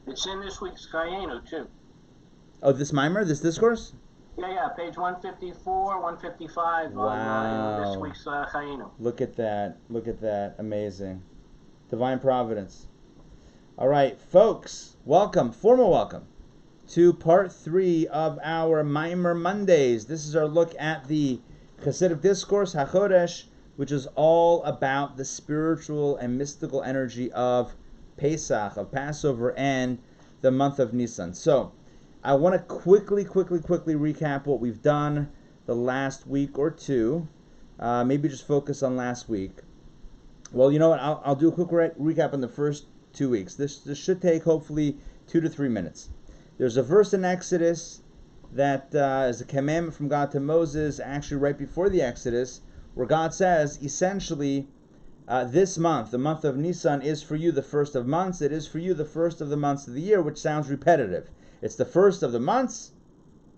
It's in this week's Chayenu, too. Oh, this Maamar, this discourse? Yeah, page 154, 155 on this week's Chayenu. Look at that. Amazing. Divine providence. All right, folks, welcome, formal welcome to part 3 of our Maamar Mondays. This is our look at the Chasidic Discourse, HaChodesh, which is all about the spiritual and mystical energy of Pesach, of Passover, and the month of Nisan. So, I want to quickly recap what we've done the last week or two. Maybe just focus on last week. Well, you know what? I'll do a quick recap on the first 2 weeks. This should take hopefully 2 to 3 minutes. There's a verse in Exodus that is a commandment from God to Moses, actually right before the Exodus, where God says, essentially, this month, the month of Nisan, is for you the first of months. It is for you the first of the months of the year, which sounds repetitive. It's the first of the months,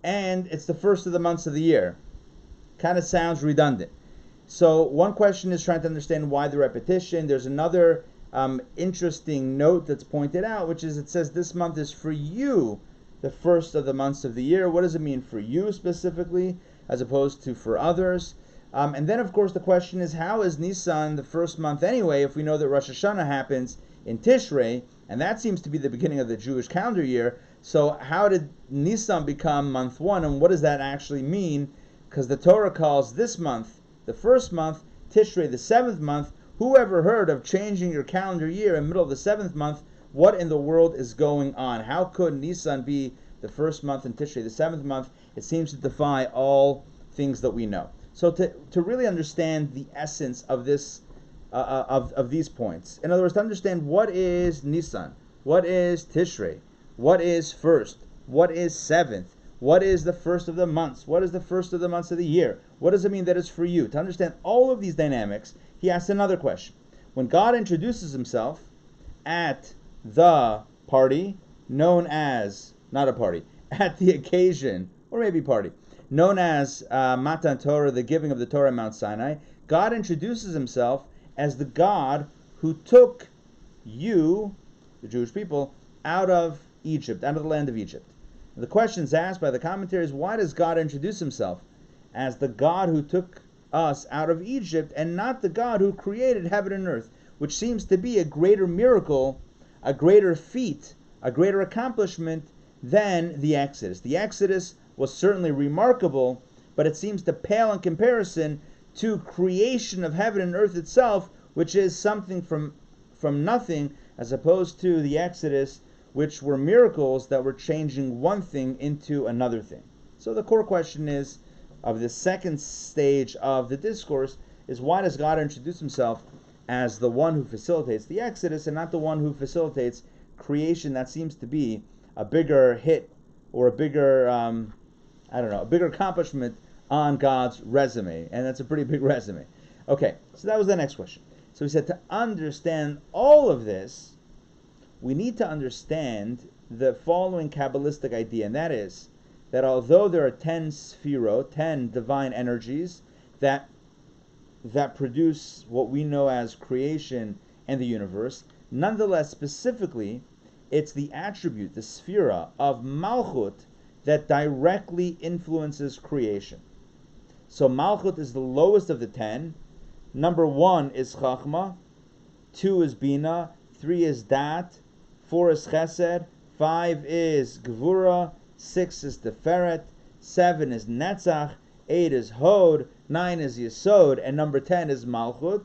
and it's the first of the months of the year. Kind of sounds redundant. So one question is trying to understand why the repetition. There's another interesting note that's pointed out, which is it says this month is for you the first of the months of the year. What does it mean for you specifically, as opposed to for others? And then, of course, the question is, how is Nisan the first month anyway, if we know that Rosh Hashanah happens in Tishrei, and that seems to be the beginning of the Jewish calendar year? So how did Nisan become month 1, and what does that actually mean? Because the Torah calls this month the first month, Tishrei the 7th month. Who ever heard of changing your calendar year in the middle of the 7th month? What in the world is going on? How could Nisan be the first month and Tishrei the 7th month? It seems to defy all things that we know. So to really understand the essence of this of these points, in other words, to understand what is Nisan, what is Tishrei, what is first, what is 7th, what is the first of the months, what is the first of the months of the year, what does it mean that it's for you? To understand all of these dynamics, he asks another question. When God introduces himself at the party, known as, not a party, at the occasion, or maybe party, known as Matan Torah, the giving of the Torah at Mount Sinai, God introduces himself as the God who took you, the Jewish people, out of Egypt, out of the land of Egypt. The questions asked by the commentaries, why does God introduce himself as the God who took us out of Egypt and not the God who created heaven and earth, which seems to be a greater miracle, a greater feat, a greater accomplishment than the Exodus. The Exodus was certainly remarkable, but it seems to pale in comparison to creation of heaven and earth itself, which is something from nothing, as opposed to the Exodus, which were miracles that were changing one thing into another thing. So the core question is, of the second stage of the discourse, is why does God introduce himself as the one who facilitates the Exodus and not the one who facilitates creation that seems to be a bigger hit or a bigger, a bigger accomplishment on God's resume. And that's a pretty big resume. Okay, so that was the next question. So he said, to understand all of this, we need to understand the following Kabbalistic idea, and that is that although there are 10 sphirot, 10 divine energies that produce what we know as creation and the universe, nonetheless, specifically, it's the attribute, the sphira of Malchut that directly influences creation. So Malchut is the lowest of the 10. Number 1 is Chachma, 2 is Bina, 3 is Dat, 4 is Chesed, 5 is Gvura, 6 is Tiferet, 7 is Netzach, 8 is Hod, 9 is Yesod, and number 10 is Malchut.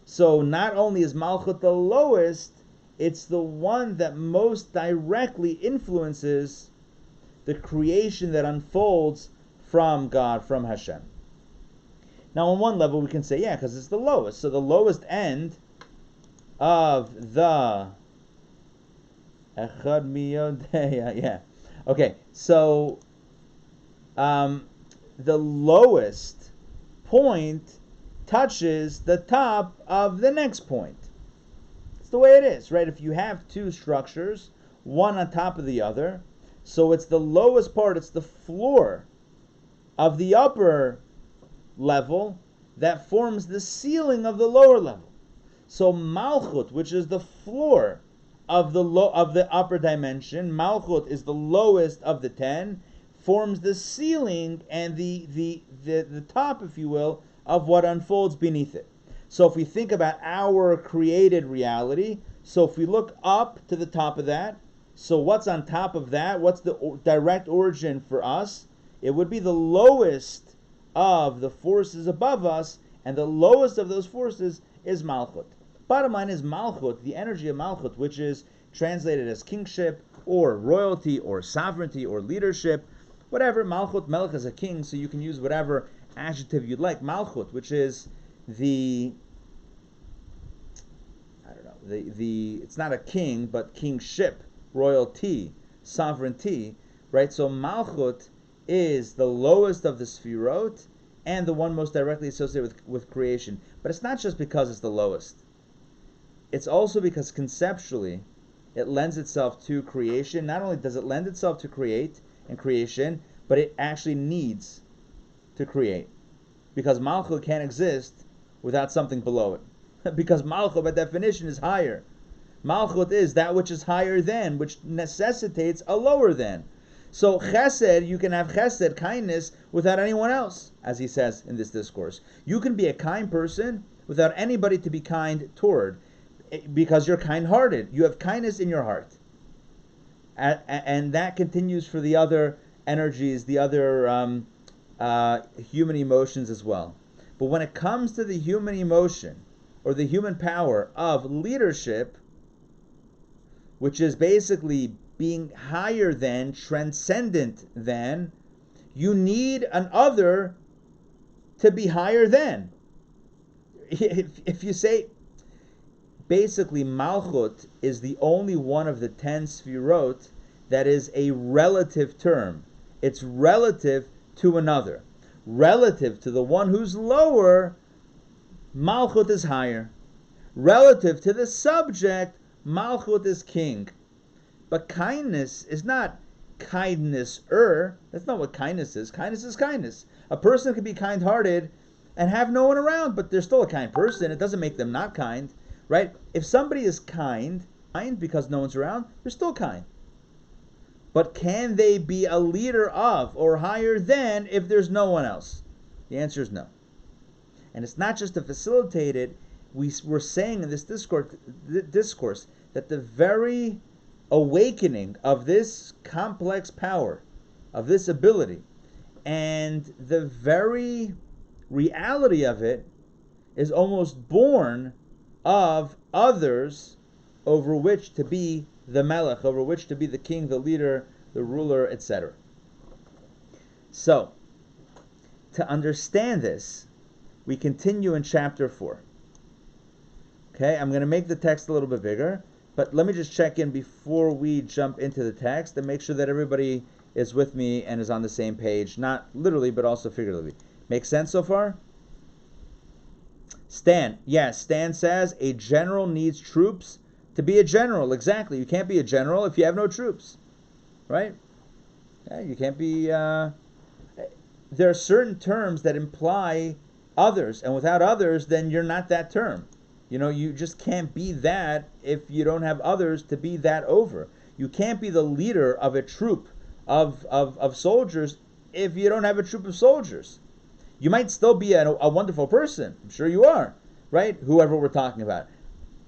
So not only is Malchut the lowest, it's the one that most directly influences the creation that unfolds from God, from Hashem. Now on one level we can say, yeah, because it's the lowest. So the lowest end of the Echad Miyodei, yeah. Okay, so the lowest point touches the top of the next point. It's the way it is, right? If you have two structures, one on top of the other, so it's the lowest part, it's the floor of the upper level that forms the ceiling of the lower level. So Malchut, which is the floor of the upper dimension. Malchut is the lowest of the 10, forms the ceiling and the top, if you will, of what unfolds beneath it. So if we think about our created reality, so if we look up to the top of that, so what's on top of that? What's the direct origin for us? It would be the lowest of the forces above us, and the lowest of those forces is Malchut. Bottom line is Malchut, the energy of Malchut, which is translated as kingship, or royalty, or sovereignty, or leadership, whatever. Malchut, Melech is a king, so you can use whatever adjective you'd like. Malchut, which is it's not a king, but kingship, royalty, sovereignty, right? So Malchut is the lowest of the Sfirot and the one most directly associated with creation. But it's not just because it's the lowest. It's also because conceptually it lends itself to creation. Not only does it lend itself to create and creation, but it actually needs to create. Because Malchut can't exist without something below it. Because Malchut, by definition, is higher. Malchut is that which is higher than, which necessitates a lower than. So chesed, you can have chesed, kindness, without anyone else, as he says in this discourse. You can be a kind person without anybody to be kind toward, because you're kind-hearted. You have kindness in your heart. And that continues for the other energies, the other human emotions as well. But when it comes to the human emotion, or the human power of leadership, which is basically being higher than, transcendent than, you need an other to be higher than. If you say, basically Malchut is the only one of the 10 Sfirot that is a relative term. It's relative to another. Relative to the one who's lower, Malchut is higher. Relative to the subject, Malchut is king. But kindness is not kindness-er. That's not what kindness is. Kindness is kindness. A person can be kind-hearted and have no one around, but they're still a kind person. It doesn't make them not kind, right? If somebody is kind because no one's around, they're still kind. But can they be a leader of or higher than if there's no one else? The answer is no. And it's not just to facilitate it. We're saying in this discourse that the very awakening of this complex power, of this ability, and the very reality of it is almost born of others over which to be the melech, over which to be the king, the leader, the ruler, etc. So, to understand this, we continue in chapter 4. Okay, I'm going to make the text a little bit bigger, but let me just check in before we jump into the text and make sure that everybody is with me and is on the same page, not literally, but also figuratively. Make sense so far? Stan, yes, Stan says a general needs troops to be a general. Exactly, you can't be a general if you have no troops, right? Yeah, you can't be... there are certain terms that imply others, and without others, then you're not that term. You know, you just can't be that if you don't have others to be that over. You can't be the leader of a troop of soldiers if you don't have a troop of soldiers. You might still be a wonderful person. I'm sure you are, right? Whoever we're talking about.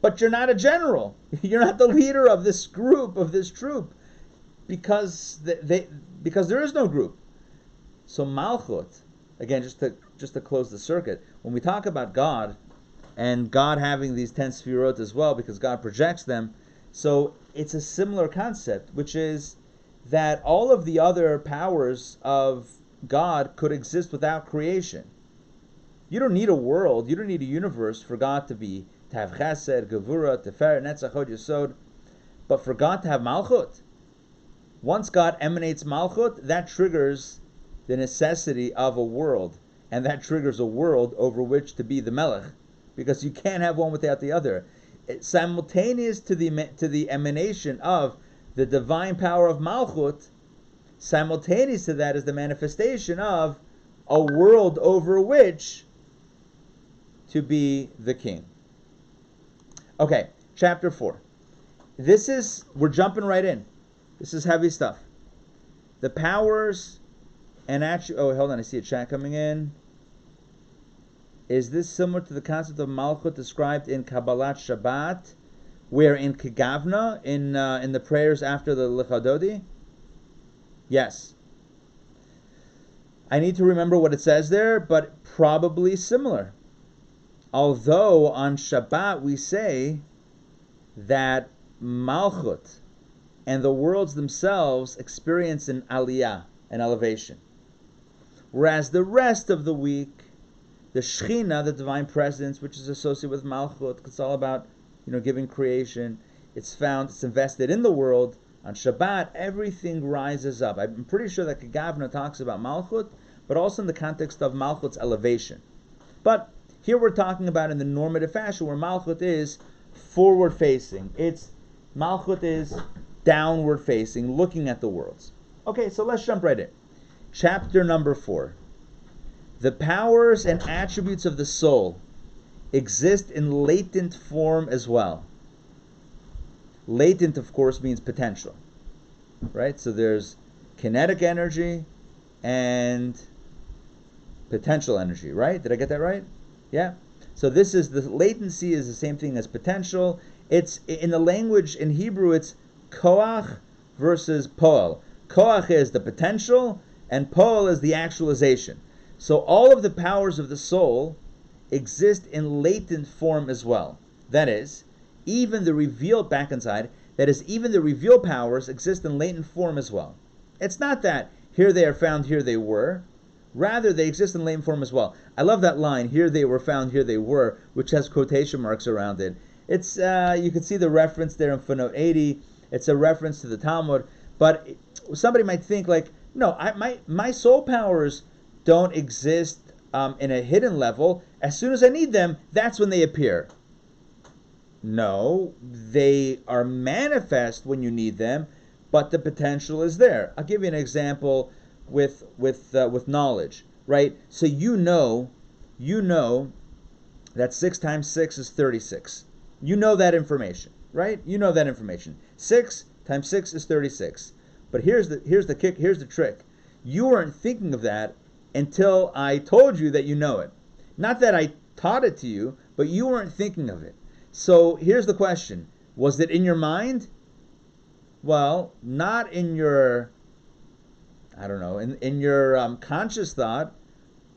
But you're not a general. You're not the leader of this group, of this troop, because there is no group. So Malchut, again, just to close the circuit, when we talk about God, and God having these 10 Sfirot as well, because God projects them, so it's a similar concept, which is that all of the other powers of God could exist without creation. You don't need a world, you don't need a universe for God to have Chesed, Gevura, Tefer, Netzach, Hod, Yesod, but for God to have Malchut. Once God emanates Malchut, that triggers the necessity of a world, and that triggers a world over which to be the Melech, because you can't have one without the other. It's simultaneous to the emanation of the divine power of Malchut, simultaneous to that is the manifestation of a world over which to be the king. Okay, chapter 4. we're jumping right in. This is heavy stuff. The powers and hold on, I see a chat coming in. Is this similar to the concept of Malchut described in Kabbalat Shabbat, where in Kegavna, in the prayers after the Lichadodi? Yes. I need to remember what it says there, but probably similar. Although on Shabbat we say that Malchut and the worlds themselves experience an aliyah, an elevation. Whereas the rest of the week, the Shechina, the divine presence, which is associated with Malchut, it's all about, giving creation. It's invested in the world. On Shabbat, everything rises up. I'm pretty sure that Kegavna talks about Malchut, but also in the context of Malchut's elevation. But here we're talking about in the normative fashion where Malchut is forward-facing. Malchut is downward-facing, looking at the worlds. Okay, so let's jump right in. Chapter number 4. The powers and attributes of the soul exist in latent form as well. Latent, of course, means potential, right? So there's kinetic energy and potential energy, right? Did I get that right? Yeah. So the latency is the same thing as potential. It's in the language in Hebrew. It's koach versus poel. Koach is the potential, and poel is the actualization. So all of the powers of the soul exist in latent form as well. That is, even the revealed powers exist in latent form as well. It's not that here they are found, here they were. Rather, they exist in latent form as well. I love that line, here they were found, here they were, which has quotation marks around it. It's you can see the reference there in footnote 80. It's a reference to the Talmud. But somebody might think no, my soul powers don't exist in a hidden level. As soon as I need them, that's when they appear. No, they are manifest when you need them, but the potential is there. I'll give you an example with knowledge, right? So you know that 6 times 6 is 36. You know that information, right? You know that information. 6 times 6 is 36. But here's the trick. You weren't thinking of that until I told you that you know it. Not that I taught it to you, but you weren't thinking of it. So here's the question. Was it in your mind? Well, not in your, in your conscious thought,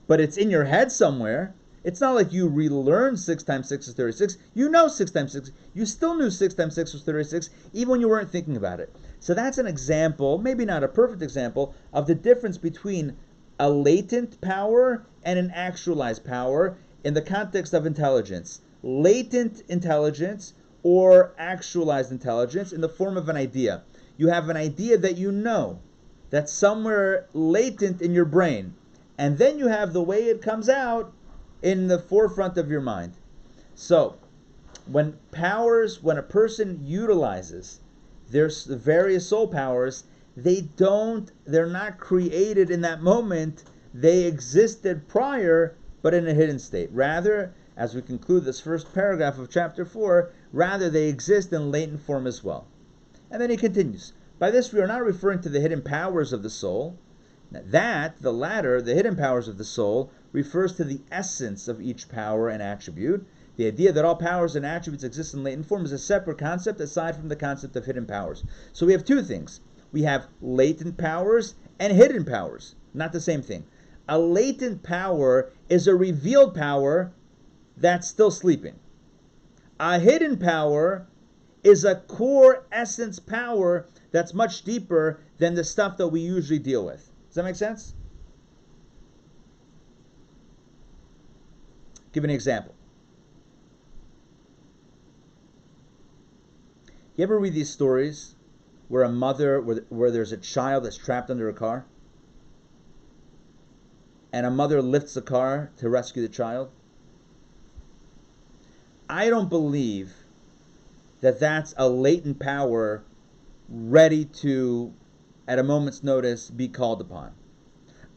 but it's in your head somewhere. It's not like you relearned 6 times 6 is 36. You know 6 times 6. You still knew 6 times 6 was 36, even when you weren't thinking about it. So that's an example, maybe not a perfect example, of the difference between a latent power and an actualized power in the context of intelligence. Latent intelligence or actualized intelligence in the form of an idea. You have an idea that you know, that's somewhere latent in your brain, and then you have the way it comes out in the forefront of your mind. So, when a person utilizes their various soul powers, they're not created in that moment. They existed prior, but in a hidden state. Rather, as we conclude this first paragraph of chapter 4, rather they exist in latent form as well. And then he continues, by this we are not referring to the hidden powers of the soul. The hidden powers of the soul, refers to the essence of each power and attribute. The idea that all powers and attributes exist in latent form is a separate concept aside from the concept of hidden powers. So we have two things. We have latent powers and hidden powers. Not the same thing. A latent power is a revealed power that's still sleeping. A hidden power is a core essence power that's much deeper than the stuff that we usually deal with. Does that make sense? Give an example. You ever read these stories where where there's a child that's trapped under a car, and a mother lifts the car to rescue the child? I don't believe that that's a latent power ready to, at a moment's notice, be called upon.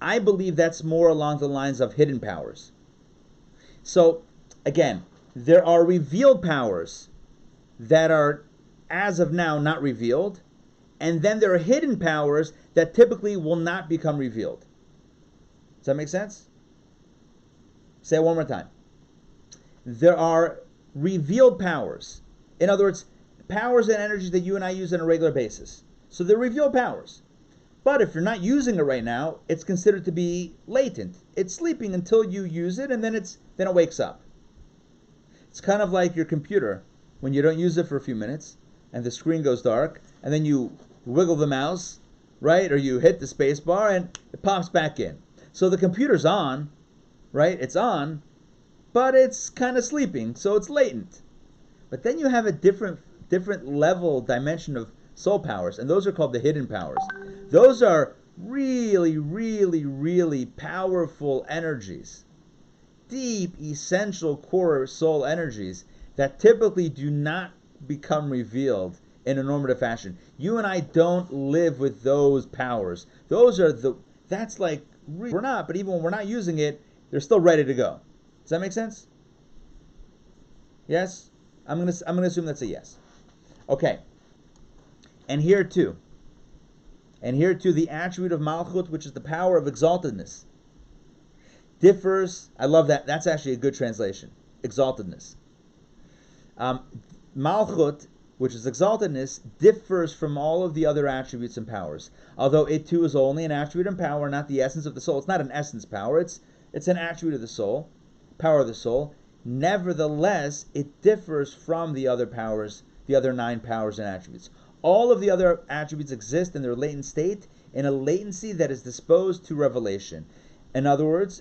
I believe that's more along the lines of hidden powers. So, again, there are revealed powers that are as of now, not revealed. And then there are hidden powers that typically will not become revealed. Does that make sense? Say it one more time. There are revealed powers. In other words, powers and energies that you and I use on a regular basis. So they're revealed powers. But if you're not using it right now, it's considered to be latent. It's sleeping until you use it, and then it wakes up. It's kind of like your computer. When you don't use it for a few minutes, and the screen goes dark, and then you wiggle the mouse, right? Or you hit the space bar, and it pops back in. So the computer's on, right? It's on, but it's kind of sleeping, so it's latent. But then you have a different level, dimension of soul powers, and those are called the hidden powers. Those are really, really, really powerful energies. Deep, essential core soul energies that typically do not become revealed in a normative fashion. You and I don't live with those powers. That's like, we're not, but even when we're not using it, they're still ready to go. Does that make sense? Yes? I'm gonna assume that's a yes. Okay. And here too, the attribute of Malchut, which is the power of exaltedness, differs. I love that. That's actually a good translation. Exaltedness. Malchut, which is exaltedness, differs from all of the other attributes and powers. Although it too is only an attribute and power, not the essence of the soul. It's not an essence power. It's an attribute of the soul, power of the soul. Nevertheless, it differs from the other powers, the other 9 powers and attributes. All of the other attributes exist in their latent state, in a latency that is disposed to revelation. In other words,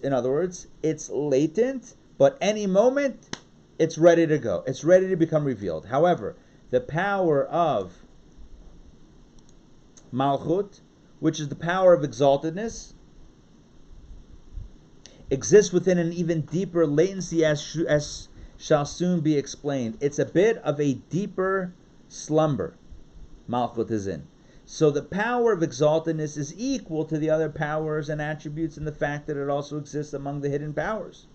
it's latent, but any moment, it's ready to go. It's ready to become revealed. However, the power of Malchut, which is the power of exaltedness, exists within an even deeper latency, as shall soon be explained. It's a bit of a deeper slumber Malchut is in. So the power of exaltedness is equal to the other powers and attributes in the fact that it also exists among the hidden powers.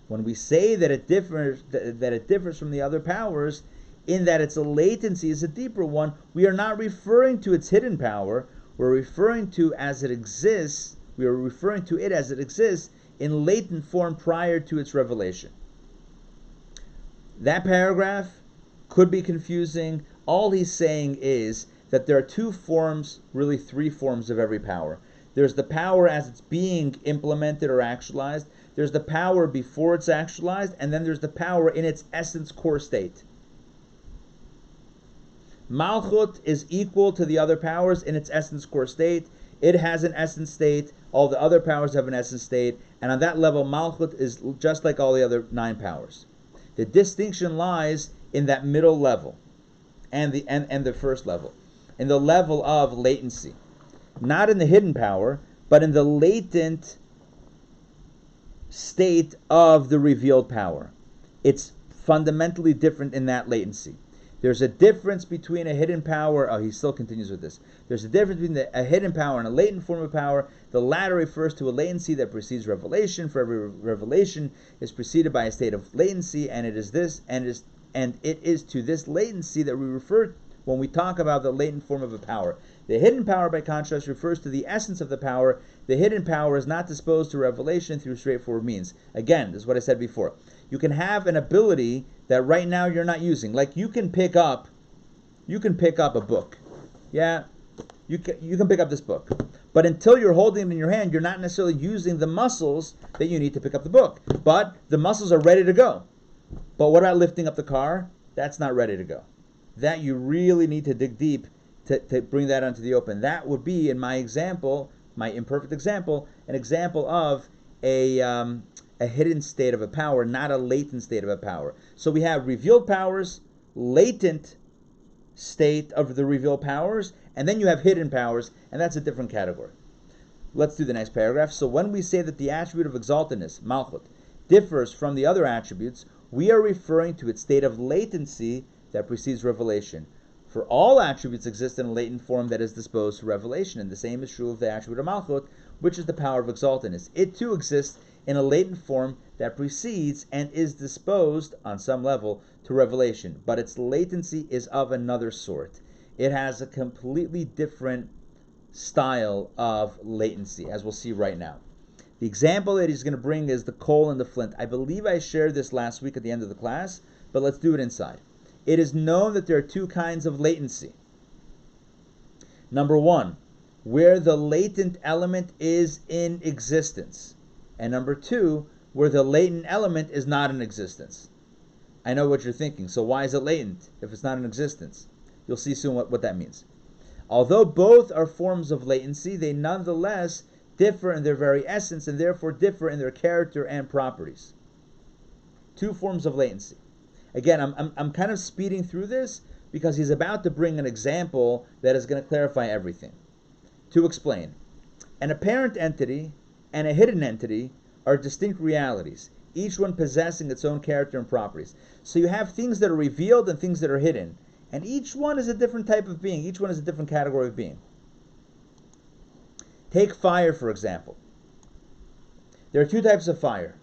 When we say that it differs from the other powers, in that its latency is a deeper one, we are not referring to its hidden power. We're referring to as it exists. We are referring to it as it exists in latent form prior to its revelation. That paragraph could be confusing. All he's saying is that there are 2 forms, really 3 forms of every power. There's the power as it's being implemented or actualized. There's the power before it's actualized, and then there's the power in its essence core state. Malchut is equal to the other powers in its essence core state. It has an essence state. All the other powers have an essence state. And on that level, Malchut is just like all the other 9 powers. The distinction lies in that middle level and the first level, in the level of latency. Not in the hidden power, but in the latent state of the revealed power. It's fundamentally different in that latency. There's a difference between a hidden power. He still continues with this. There's a difference between a hidden power and a latent form of power. The latter refers to a latency that precedes revelation. For every revelation is preceded by a state of latency, and it is to this latency that we refer when we talk about the latent form of a power. The hidden power, by contrast, refers to the essence of the power. The hidden power is not disposed to revelation through straightforward means. Again, this is what I said before. You can have an ability that right now you're not using. Like you can pick up a book. Yeah, you can pick up this book. But until you're holding it in your hand, you're not necessarily using the muscles that you need to pick up the book. But the muscles are ready to go. But what about lifting up the car? That's not ready to go. That you really need to dig deep to bring that onto the open. That would be, in my example, my imperfect example, an example of a hidden state of a power, not a latent state of a power. So we have revealed powers, latent state of the revealed powers, and then you have hidden powers, and that's a different category. Let's do the next paragraph. So when we say that the attribute of exaltedness, Malchut, differs from the other attributes, we are referring to its state of latency that precedes revelation. For all attributes exist in a latent form that is disposed to revelation, and the same is true of the attribute of Malchut, which is the power of exaltedness. It too exists in a latent form that precedes and is disposed, on some level, to revelation. But its latency is of another sort. It has a completely different style of latency, as we'll see right now. The example that he's going to bring is the coal and the flint. I believe I shared this last week at the end of the class, but let's do it inside. It is known that there are two kinds of latency. Number one, where the latent element is in existence. And number two, where the latent element is not in existence. I know what you're thinking. So why is it latent if it's not in existence? You'll see soon what that means. Although both are forms of latency, they nonetheless differ in their very essence and therefore differ in their character and properties. Two forms of latency. Again, I'm kind of speeding through this because he's about to bring an example that is going to clarify everything. To explain, an apparent entity and a hidden entity are distinct realities, each one possessing its own character and properties. So you have things that are revealed and things that are hidden, and each one is a different type of being. Each one is a different category of being. Take fire, for example. There are two types of fire.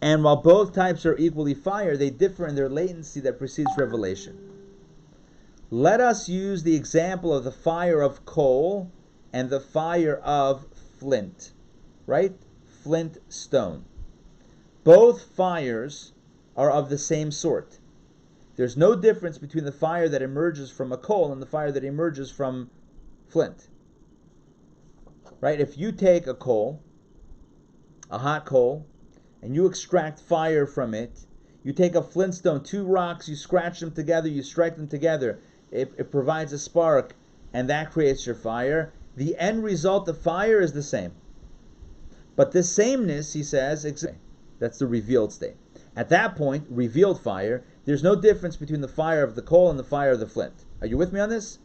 And while both types are equally fire, they differ in their latency that precedes revelation. Let us use the example of the fire of coal and the fire of flint, right? Flint stone. Both fires are of the same sort. There's no difference between the fire that emerges from a coal and the fire that emerges from flint. Right? If you take a coal, a hot coal, and you extract fire from it, you take a flintstone, two rocks, you scratch them together, you strike them together, it provides a spark, and that creates your fire. The end result of fire is the same. But this sameness, he says, that's the revealed state. At that point, revealed fire, there's no difference between the fire of the coal and the fire of the flint. Are you with me on this?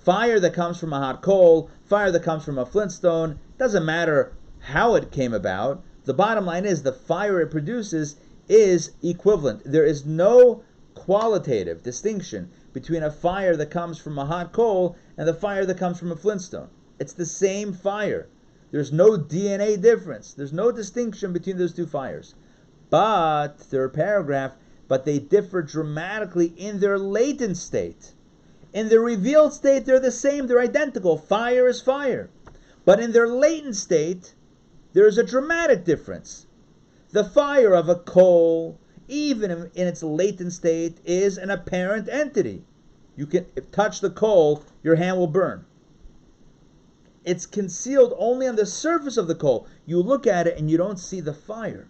Fire that comes from a hot coal, fire that comes from a flintstone, doesn't matter how it came about. The bottom line is the fire it produces is equivalent. There is no qualitative distinction between a fire that comes from a hot coal and the fire that comes from a flintstone. It's the same fire. There's no DNA difference. There's no distinction between those two fires. But, third paragraph, but they differ dramatically in their latent state. In their revealed state, they're the same. They're identical. Fire is fire. But in their latent state, there is a dramatic difference. The fire of a coal, even in its latent state, is an apparent entity. You can touch the coal, your hand will burn. It's concealed only on the surface of the coal. You look at it and you don't see the fire.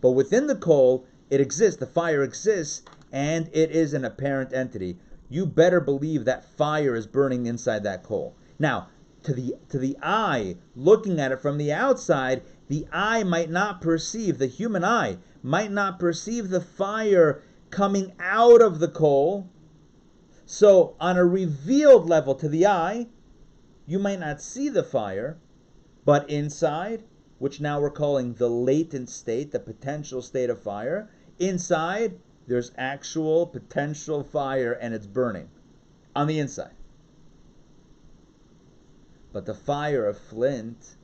But within the coal, it exists. The fire exists, and it is an apparent entity. You better believe that fire is burning inside that coal. Now, to the eye, looking at it from the outside, the eye might not perceive, the human eye might not perceive the fire coming out of the coal. So, on a revealed level to the eye, you might not see the fire, but inside, which now we're calling the latent state, the potential state of fire, inside, there's actual potential fire and it's burning on the inside. But the fire of flint,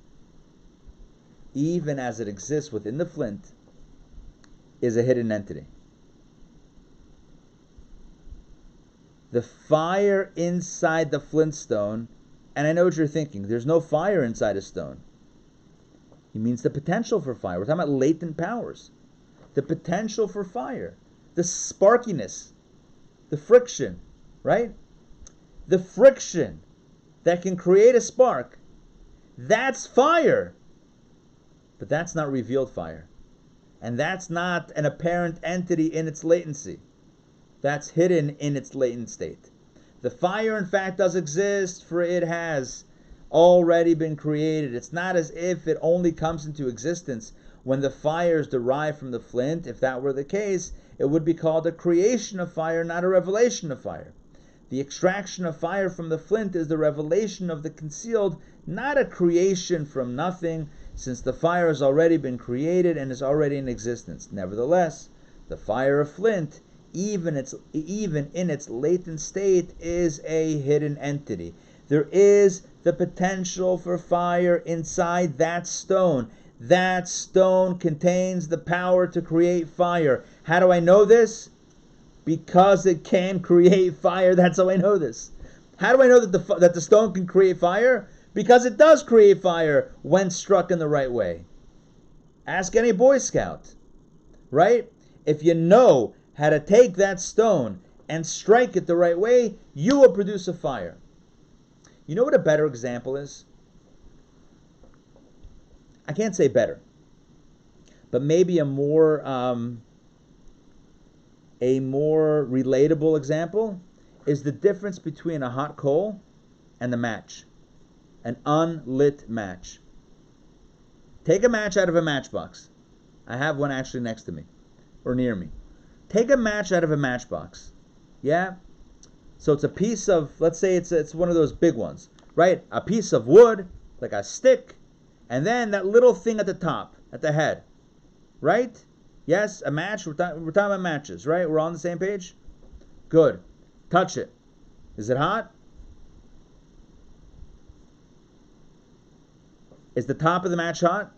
even as it exists within the flint, is a hidden entity. The fire inside the flintstone, and I know what you're thinking, there's no fire inside a stone. He means the potential for fire. We're talking about latent powers. The potential for fire. The sparkiness. The friction. Right? The friction that can create a spark. That's fire. But that's not revealed fire. And that's not an apparent entity in its latency. That's hidden in its latent state. The fire, in fact, does exist, for it has already been created. It's not as if it only comes into existence when the fire is derived from the flint. If that were the case, it would be called a creation of fire, not a revelation of fire. The extraction of fire from the flint is the revelation of the concealed, not a creation from nothing, since the fire has already been created and is already in existence. Nevertheless, the fire of flint, even in its latent state, is a hidden entity. There is the potential for fire inside that stone. that stone contains the power to create fire. How do I know this? Because it can create fire. That's how I know this. How do I know that the stone can create fire? Because it does create fire when struck in the right way. Ask any Boy Scout, right? If you know how to take that stone and strike it the right way, you will produce a fire. You know what a better example is? I can't say better, but maybe a more relatable example is the difference between a hot coal and the match, an unlit match. Take a match out of a matchbox. I have one actually next to me, or near me. Take a match out of a matchbox. Yeah? So it's a piece of, let's say it's one of those big ones, right? A piece of wood, like a stick, and then that little thing at the top, at the head, right? Yes, a match. We're talking about matches, right? We're all on the same page? Good. Touch it. Is it hot? Is the top of the match hot?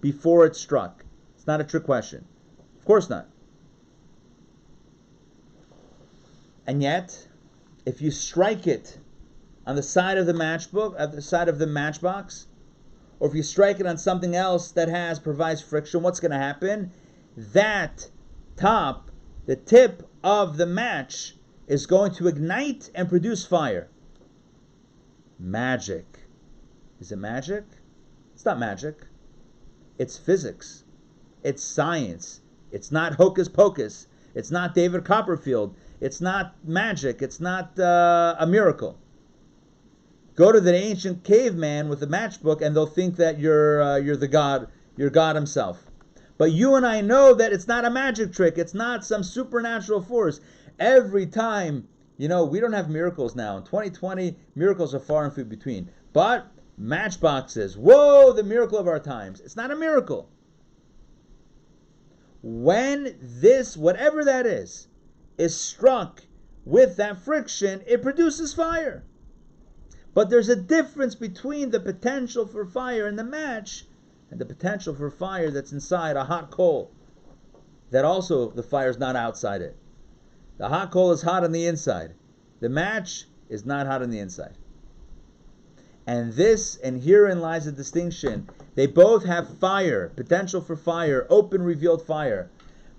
Before it's struck. It's not a trick question. Of course not. And yet, if you strike it on the side of the matchbox, or if you strike it on something else that provides friction, what's going to happen? That top, the tip of the match, is going to ignite and produce fire. Magic. Is it magic? It's not magic. It's physics. It's science. It's not hocus pocus. It's not David Copperfield. It's not magic. It's not a miracle. Go to the ancient caveman with a matchbook and they'll think that you're the God. You're God himself. But you and I know that it's not a magic trick. It's not some supernatural force. Every time, we don't have miracles now. In 2020, miracles are far and few between. But matchboxes, whoa, the miracle of our times. It's not a miracle. When this, whatever that is struck with that friction, it produces fire. But there's a difference between the potential for fire in the match and the potential for fire that's inside a hot coal. That also, the fire's not outside it. The hot coal is hot on the inside. The match is not hot on the inside. And herein lies the distinction. They both have fire, potential for fire, open revealed fire.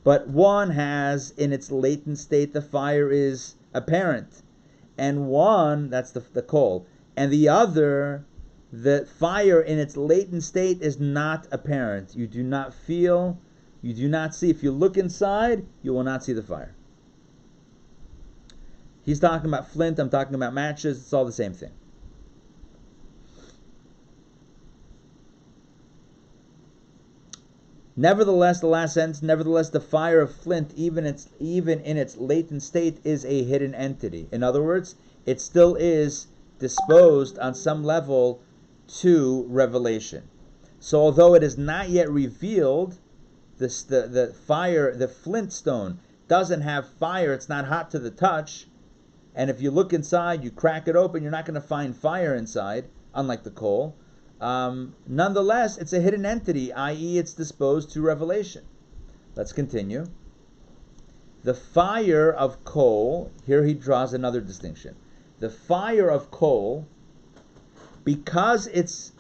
But one has, in its latent state, the fire is apparent. And one, that's the coal. And the other, the fire in its latent state is not apparent. You do not feel, you do not see. If you look inside, you will not see the fire. He's talking about flint, I'm talking about matches. It's all the same thing. Nevertheless, the last sentence, nevertheless, the fire of flint, even in its latent state, is a hidden entity. In other words, it still is disposed on some level to revelation. So although it is not yet revealed, the fire, the flint stone, doesn't have fire, it's not hot to the touch, and if you look inside, you crack it open, you're not going to find fire inside, unlike the coal. Nonetheless, it's a hidden entity, i.e. it's disposed to revelation. Let's continue. The fire of coal, here he draws another distinction. The fire of coal, because it's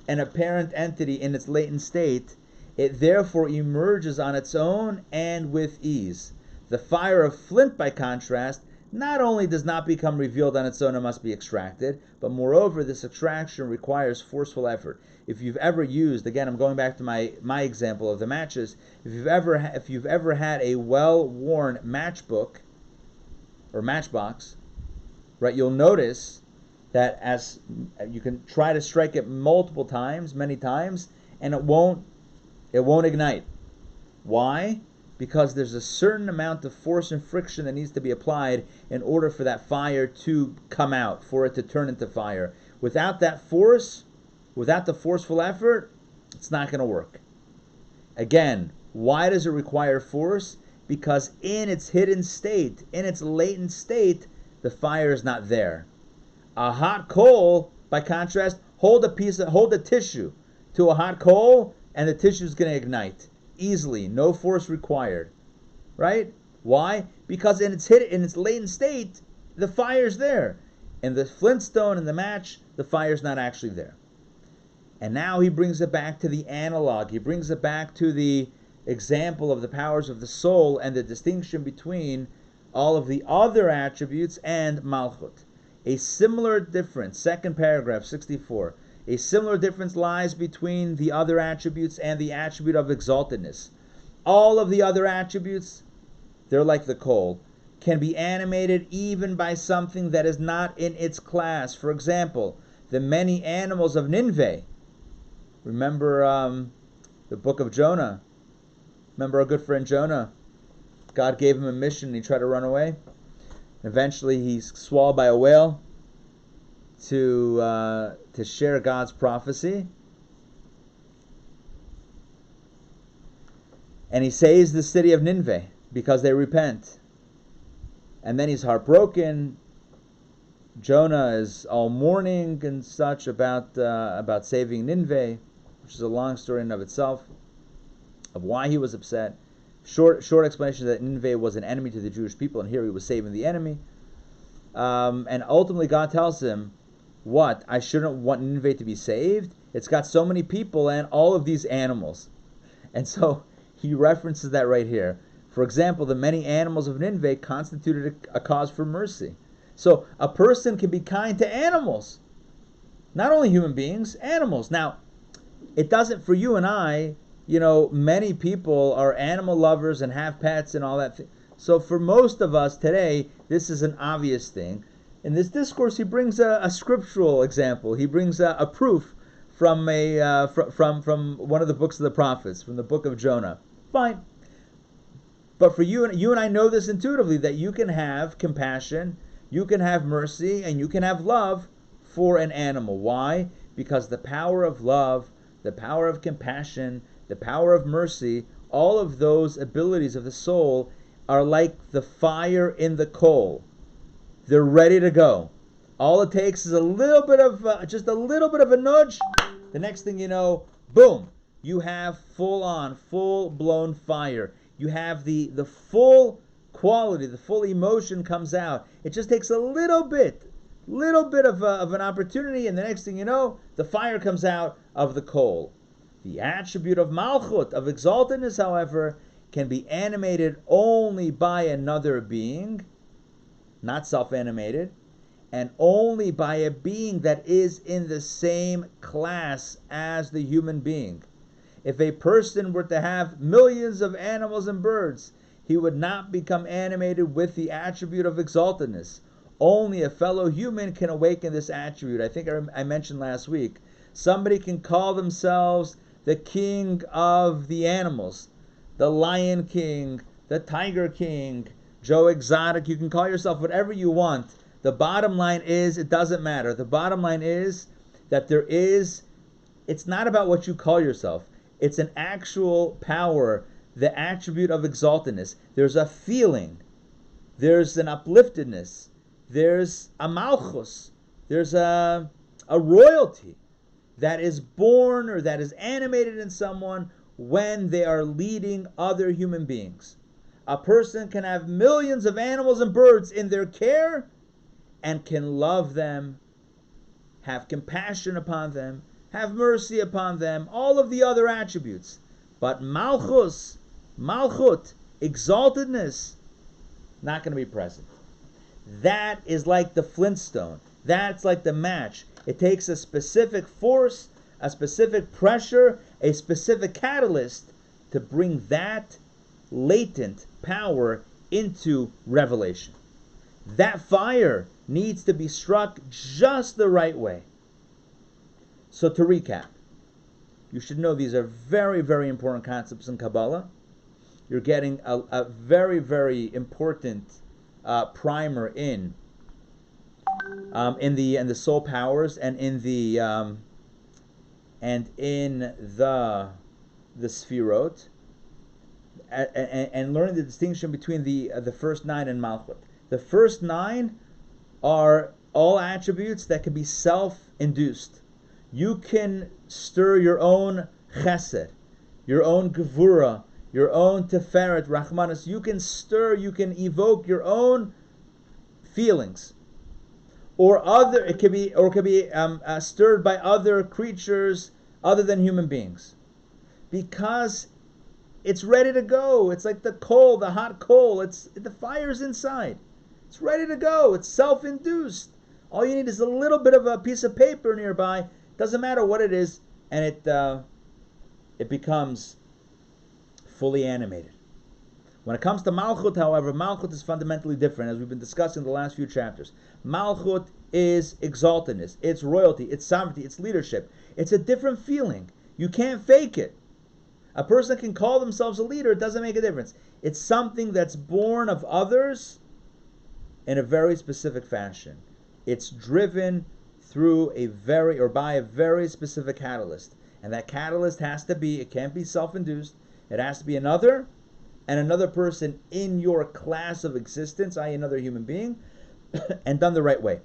an apparent entity in its latent state, it therefore emerges on its own and with ease. The fire of flint, by contrast, not only does not become revealed on its own and must be extracted, but moreover, this extraction requires forceful effort. If you've ever used, again, I'm going back to my example of the matches. If you've ever had a well-worn matchbook or matchbox, right, you'll notice that as you can try to strike it multiple times, many times, and it won't ignite. Why? Because there's a certain amount of force and friction that needs to be applied in order for that fire to come out, for it to turn into fire. Without that force, without the forceful effort, it's not going to work. Again, why does it require force? Because in its hidden state, in its latent state, the fire is not there. A hot coal, by contrast, hold a tissue to a hot coal, and the tissue is going to ignite easily, no force required, right? Why? Because in its latent state, the fire's there. In the flintstone and the match, the fire's not actually there. And now he brings it back to the analog. He brings it back to the example of the powers of the soul and the distinction between all of the other attributes and Malchut. A similar difference, second paragraph, 64. A similar difference lies between the other attributes and the attribute of exaltedness. All of the other attributes, they're like the coal, can be animated even by something that is not in its class. For example, the many animals of Nineveh. Remember the book of Jonah. Remember our good friend Jonah? God gave him a mission and he tried to run away. Eventually he's swallowed by a whale to share God's prophecy. And he saves the city of Nineveh because they repent. And then he's heartbroken. Jonah is all mourning and such about saving Nineveh, which is a long story in and of itself, of why he was upset. Short explanation that Nineveh was an enemy to the Jewish people, and here he was saving the enemy. And ultimately God tells him, what? I shouldn't want Nineveh to be saved? It's got so many people and all of these animals. And so he references that right here. For example, the many animals of Nineveh constituted a cause for mercy. So a person can be kind to animals. Not only human beings, animals. Now, it doesn't, for you and I, many people are animal lovers and have pets and all that. So for most of us today, this is an obvious thing. In this discourse, he brings a scriptural example. He brings a proof from from one of the books of the prophets, from the book of Jonah. Fine. But for you and I know this intuitively, that you can have compassion, you can have mercy, and you can have love for an animal. Why? Because the power of love, the power of compassion, the power of mercy, all of those abilities of the soul are like the fire in the coal. They're ready to go. All it takes is just a little bit of a nudge. The next thing you know, boom, you have full-blown fire. You have the full quality, the full emotion comes out. It just takes a little bit of an opportunity, and the next thing you know, the fire comes out of the coal. The attribute of Malchut, of exaltedness, however, can be animated only by another being, not self-animated, and only by a being that is in the same class as the human being. If a person were to have millions of animals and birds, he would not become animated with the attribute of exaltedness. Only a fellow human can awaken this attribute. I think I mentioned last week, somebody can call themselves the king of the animals, the lion king, the tiger king, Joe Exotic. You can call yourself whatever you want. The bottom line is, it doesn't matter. The bottom line is that it's not about what you call yourself. It's an actual power, the attribute of exaltedness. There's a feeling. There's an upliftedness. There's a malchus. There's a royalty that is born or that is animated in someone when they are leading other human beings. A person can have millions of animals and birds in their care and can love them, have compassion upon them, have mercy upon them, all of the other attributes. But malchut, exaltedness, not going to be present. That is like the flintstone. That's like the match. It takes a specific force, a specific pressure, a specific catalyst to bring that latent power into revelation. That fire needs to be struck just the right way. So to recap, you should know these are very, very important concepts in Kabbalah. You're getting a very, very important primer in the soul powers and in the sphirot, and learning the distinction between the first 9 and Malchut. The first 9 are all attributes that can be self-induced. You can stir your own chesed. your own gevura, your own teferet, rachmanis. You can stir, you can evoke your own feelings, or it could be stirred by other creatures other than human beings, because it's ready to go. It's like the coal, the hot coal. The fire's inside. It's ready to go. It's self-induced. All you need is a little bit of a piece of paper nearby. Doesn't matter what it is, and it becomes fully animated. When it comes to Malchut, however, Malchut is fundamentally different, as we've been discussing in the last few chapters. Malchut is exaltedness, it's royalty, it's sovereignty, it's leadership. It's a different feeling. You can't fake it. A person can call themselves a leader, it doesn't make a difference. It's something that's born of others in a very specific fashion. It's driven through by a very specific catalyst. And that catalyst has to be, it can't be self-induced, it has to be another person in your class of existence, i.e. another human being, and done the right way.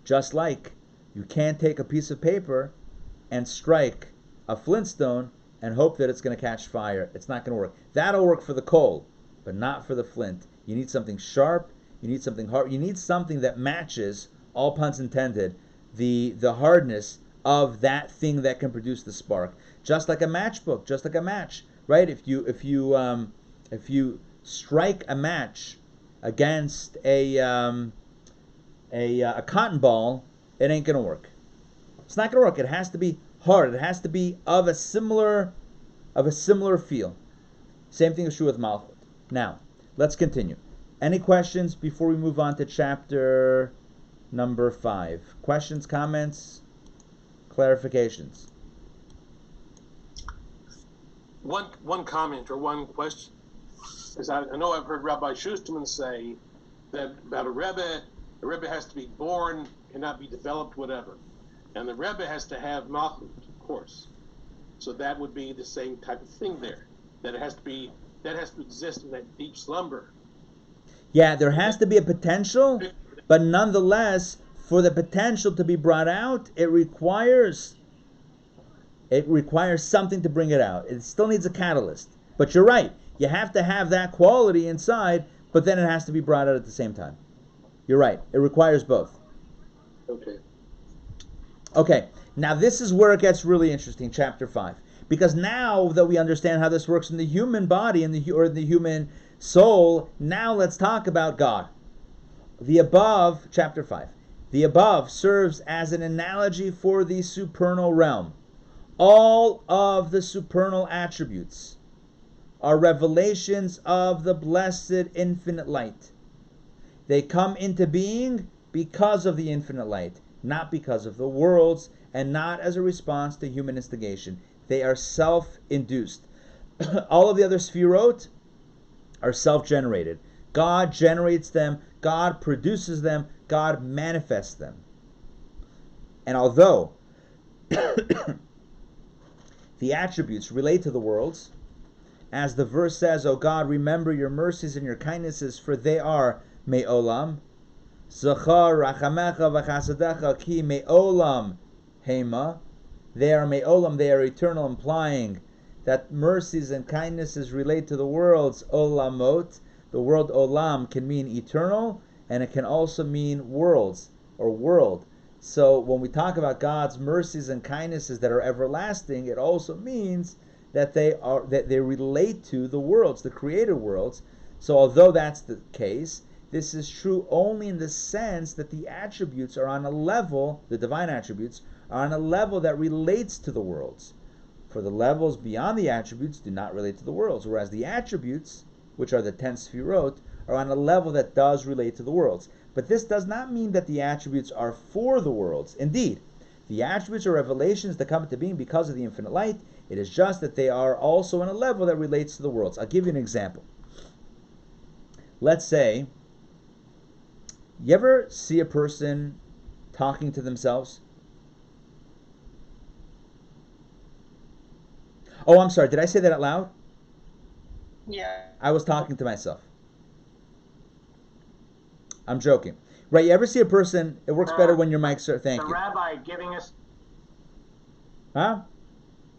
Just like you can't take a piece of paper and strike a flintstone and hope that it's going to catch fire. It's not going to work. That'll work for the coal, but not for the flint. You need something sharp, you need something hard, you need something that matches, all puns intended, the hardness of that thing that can produce the spark. Just like a matchbook, just like a match. Right? If you strike a match against a cotton ball, it ain't gonna work. It's not gonna work. It has to be hard. It has to be of a similar feel. Same thing is true with Malchut. Now, let's continue. Any questions before we move on to chapter number 5? Questions, comments, clarifications? One comment or one question is I know I've heard Rabbi Schusterman say that about a Rebbe has to be born, cannot be developed, whatever. And the Rebbe has to have Malchut, of course. So that would be the same type of thing there. That has to exist in that deep slumber. Yeah, there has to be a potential, but nonetheless, for the potential to be brought out, it requires something to bring it out. It still needs a catalyst. But you're right. You have to have that quality inside, but then it has to be brought out at the same time. You're right. It requires both. Okay. Now this is where it gets really interesting, chapter 5. Because now that we understand how this works in the human body, or in the human soul, now let's talk about God. The above, chapter 5, the above serves as an analogy for the supernal realm. All of the supernal attributes are revelations of the blessed infinite light. They come into being because of the infinite light, not because of the worlds, and not as a response to human instigation. They are self-induced. All of the other sphirot are self-generated. God generates them, God produces them, God manifests them. And although the attributes relate to the worlds, as the verse says, O God, remember your mercies and your kindnesses, for they are me'olam. Zachar rachamecha v'chasadecha ki me'olam hema. They are me'olam, they are eternal, implying that mercies and kindnesses relate to the worlds, olamot. The word olam can mean eternal, and it can also mean worlds, or world. So when we talk about God's mercies and kindnesses that are everlasting, it also means that they relate to the worlds, the created worlds. So although that's the case, this is true only in the sense that the attributes are on a level, the divine attributes, are on a level that relates to the worlds. For the levels beyond the attributes do not relate to the worlds, whereas the attributes, which are the 10 sphirot, are on a level that does relate to the worlds. But this does not mean that the attributes are for the worlds. Indeed, the attributes are revelations that come into being because of the infinite light. It is just that they are also on a level that relates to the worlds. I'll give you an example. Let's say, you ever see a person talking to themselves? Oh, I'm sorry. Did I say that out loud? Yeah. I was talking to myself. I'm joking. Right, you ever see a person, it works better when your mics are, thank the you. Rabbi giving us Huh?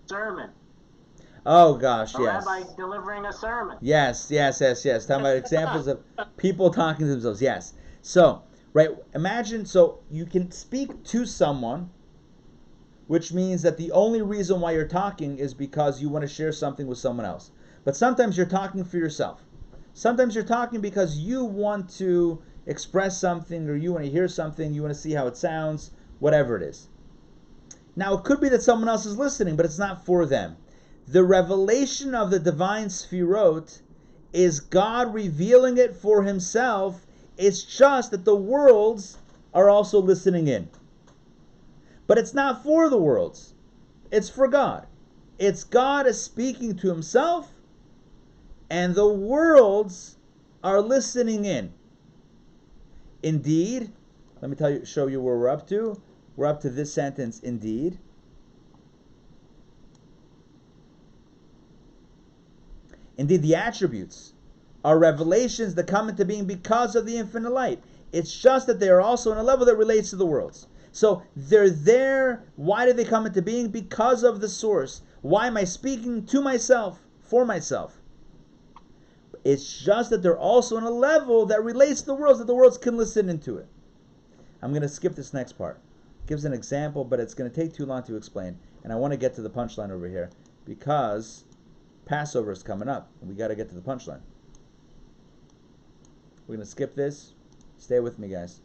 sermon. Oh gosh, A yes. rabbi delivering a sermon. Yes. Talking about examples of people talking to themselves. Yes. So, right, imagine, so you can speak to someone, which means that the only reason why you're talking is because you want to share something with someone else. But sometimes you're talking for yourself. Sometimes you're talking because you want to express something, or you want to hear something, you want to see how it sounds, whatever it is. Now, it could be that someone else is listening, but it's not for them. The revelation of the divine Sfirot is God revealing it for himself. It's just that the worlds are also listening in. But it's not for the worlds. It's for God. It's God is speaking to himself, and the worlds are listening in. Indeed, let me show you where we're up to. We're up to this sentence, indeed. Indeed, the attributes are revelations that come into being because of the infinite light. It's just that they are also on a level that relates to the worlds. So they're there. Why did they come into being? Because of the source. Why am I speaking to myself, for myself? It's just that they're also on a level that relates to the worlds, that the worlds can listen into it. I'm going to skip this next part. It gives an example, but it's going to take too long to explain. And I want to get to the punchline over here because Passover is coming up, and we got to get to the punchline. We're going to skip this. Stay with me, guys.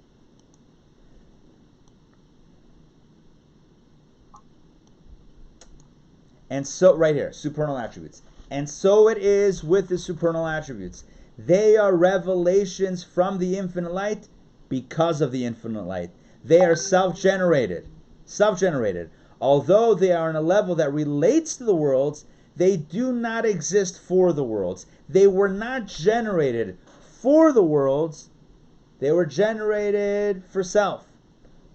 And so, right here, supernal attributes. And so it is with the supernal attributes. They are revelations from the infinite light because of the infinite light. They are self-generated. Self-generated. Although they are on a level that relates to the worlds, they do not exist for the worlds. They were not generated for the worlds. They were generated for self.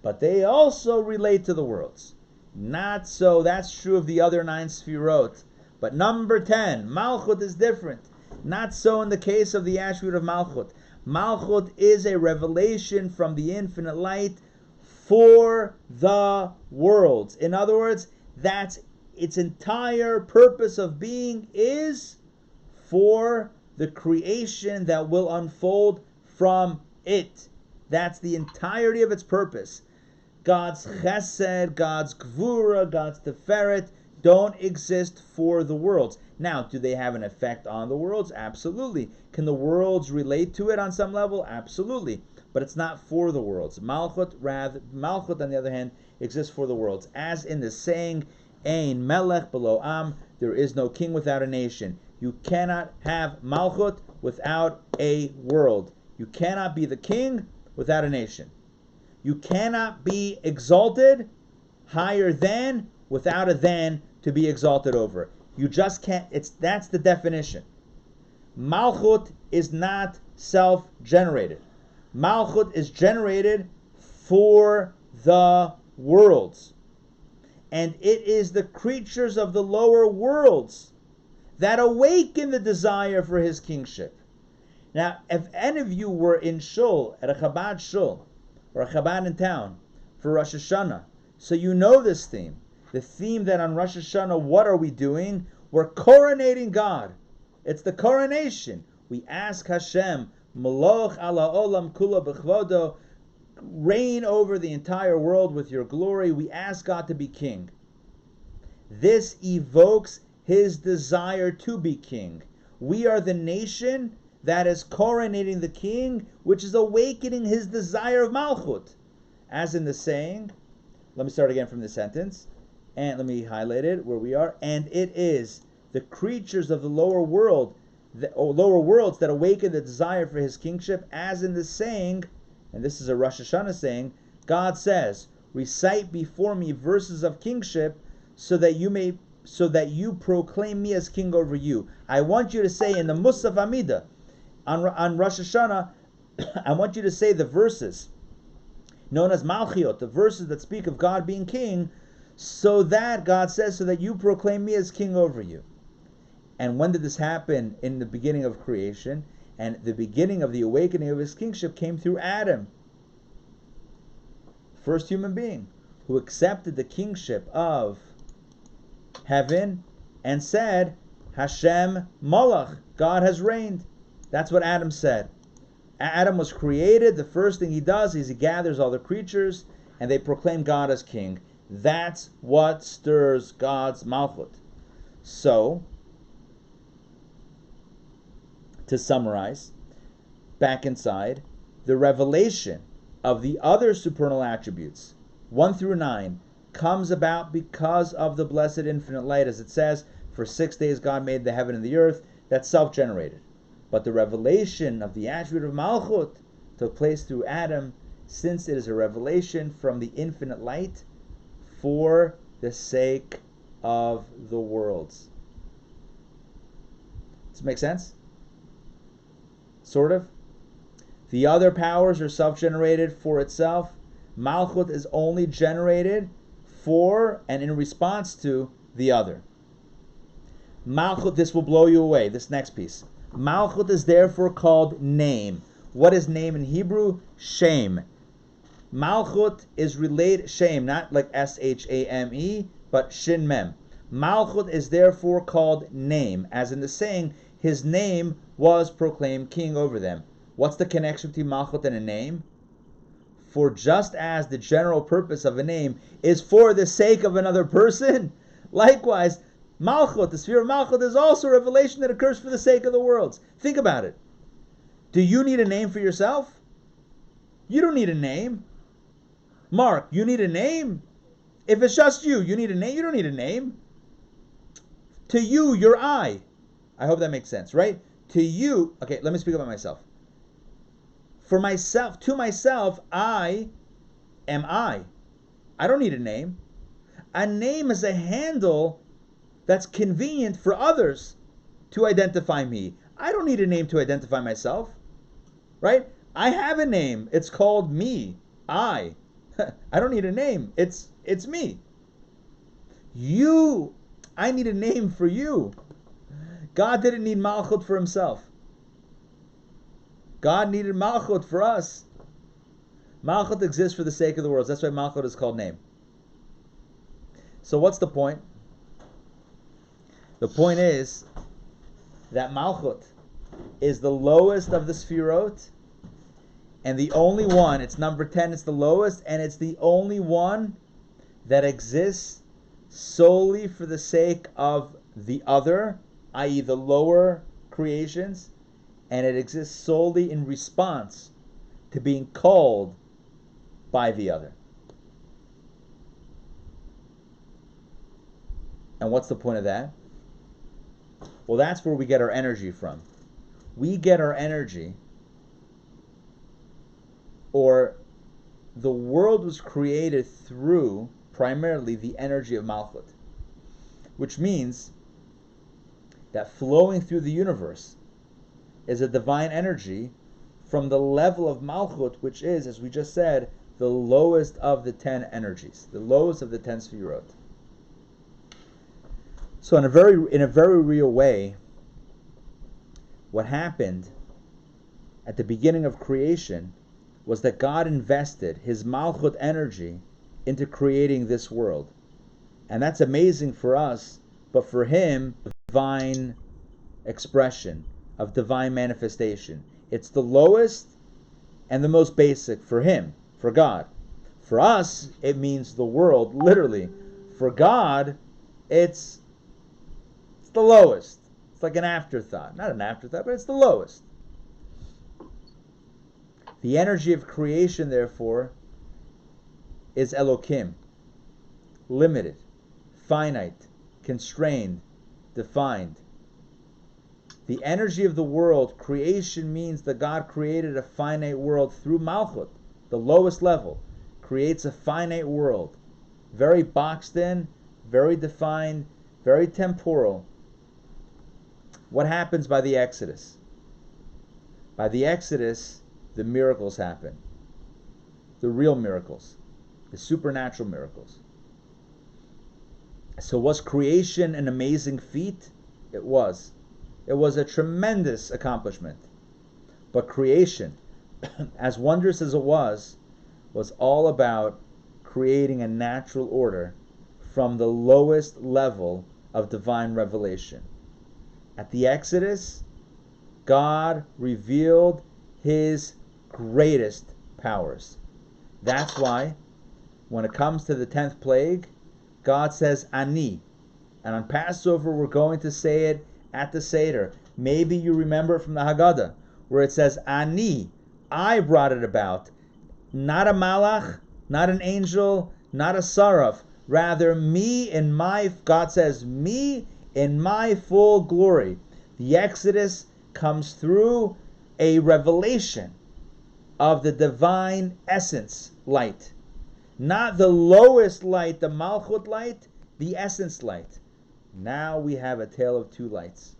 But they also relate to the worlds. Not so. That's true of the other 9 Sfirot. But number 10, Malchut, is different. Not so in the case of the attribute of Malchut. Malchut is a revelation from the infinite light for the worlds. In other words, that's its entire purpose of being, is for the creation that will unfold from it. That's the entirety of its purpose. God's chesed, God's gvura, God's teferet don't exist for the worlds. Now, do they have an effect on the worlds? Absolutely. Can the worlds relate to it on some level? Absolutely. But it's not for the worlds. Malchut, on the other hand, exists for the worlds. As in the saying, Ein melech below am, there is no king without a nation. You cannot have Malchut without a world. You cannot be the king without a nation. You cannot be exalted higher than without a than to be exalted over. You just can't. That's the definition. Malchut is not self-generated. Malchut is generated for the worlds. And it is the creatures of the lower worlds that awaken the desire for his kingship. Now, if any of you were in shul, at a Chabad shul, or a Chabad in town, for Rosh Hashanah, so you know this theme. The theme that on Rosh Hashanah, what are we doing? We're coronating God. It's the coronation. We ask Hashem, Maloch ala olam kula b'chvodo, reign over the entire world with your glory. We ask God to be king. This evokes his desire to be king. We are the nation that is coronating the king, which is awakening his desire of Malchut. As in the saying, let me start again from the sentence, and let me highlight it where we are. And it is the creatures of the lower world, lower worlds that awaken the desire for his kingship, as in the saying, and this is a Rosh Hashanah saying, God says, recite before me verses of kingship so that you proclaim me as king over you. I want you to say in the Musaf Amidah, on Rosh Hashanah, I want you to say the verses known as Malchiot, the verses that speak of God being king, so that, God says, so that you proclaim me as king over you. And when did this happen? In the beginning of creation. And the beginning of the awakening of his kingship came through Adam, first human being, who accepted the kingship of heaven and said, Hashem Malach, God has reigned. That's what Adam said. Adam was created. The first thing he does is he gathers all the creatures and they proclaim God as king. That's what stirs God's Malchut. So, to summarize, back inside, the revelation of the other supernal attributes, 1 through 9, comes about because of the blessed infinite light. As it says, for 6 days God made the heaven and the earth. That's self-generated. But the revelation of the attribute of Malchut took place through Adam, since it is a revelation from the infinite light for the sake of the worlds. Does it make sense? Sort of. The other powers are self-generated for itself. Malchut is only generated for and in response to the other. Malchut, this will blow you away, this next piece. Malchut is therefore called name. What is name in Hebrew? Shem. Malchut is related, Shem, not like S-H-A-M-E, but Shin Mem. Malchut is therefore called name, as in the saying, his name was proclaimed king over them. What's the connection between Malchut and a name? For just as the general purpose of a name is for the sake of another person, likewise, Malchut, the sphere of Malchut, is also a revelation that occurs for the sake of the worlds. Think about it. Do you need a name for yourself? You don't need a name. Mark, you need a name? If it's just you, you need a name? You don't need a name. To you, you're I. I hope that makes sense, right? To you, okay, let me speak about myself. For myself, to myself, I am I. I don't need a name. A name is a handle that's convenient for others to identify me. I don't need a name to identify myself, right? I have a name. It's called me. I. I don't need a name. It's me. You. I need a name for you. God didn't need Malchut for himself. God needed Malchut for us. Malchut exists for the sake of the worlds. That's why Malchut is called name. So what's the point? The point is that Malchut is the lowest of the Sfirot, and the only one, it's number 10, it's the lowest, and it's the only one that exists solely for the sake of the other, i.e. the lower creations, and it exists solely in response to being called by the other. And what's the point of that? Well, that's where we get our energy from. We get our energy, or the world was created through primarily the energy of Malchut, which means that flowing through the universe is a divine energy from the level of Malchut, which is, as we just said, the lowest of the 10 energies, the lowest of the 10 Sfirot. So in a very real way, what happened at the beginning of creation was that God invested his Malchut energy into creating this world. And that's amazing for us, but for him, divine expression of divine manifestation. It's the lowest and the most basic for him, for God. For us, it means the world, literally. For God, it's the lowest. It's like an afterthought. Not an afterthought, but it's the lowest. The energy of creation, therefore, is Elokim. Limited, finite, constrained, defined. The energy of the world, creation, means that God created a finite world through Malchut, the lowest level, creates a finite world, very boxed in, very defined, very temporal. What happens by the Exodus? By the Exodus, the miracles happen. The real miracles. The supernatural miracles. So was creation an amazing feat? It was. It was a tremendous accomplishment. But creation, as wondrous as it was all about creating a natural order from the lowest level of divine revelation. At the Exodus, God revealed his greatest powers. That's why, when it comes to the 10th plague, God says, Ani. And on Passover, we're going to say it at the Seder. Maybe you remember from the Haggadah, where it says, Ani, I brought it about. Not a malach, not an angel, not a saraf. Rather, me in my, God says, me in my full glory. The Exodus comes through a revelation of the divine essence light. Not the lowest light, the Malchut light, the essence light. Now we have a tale of two lights.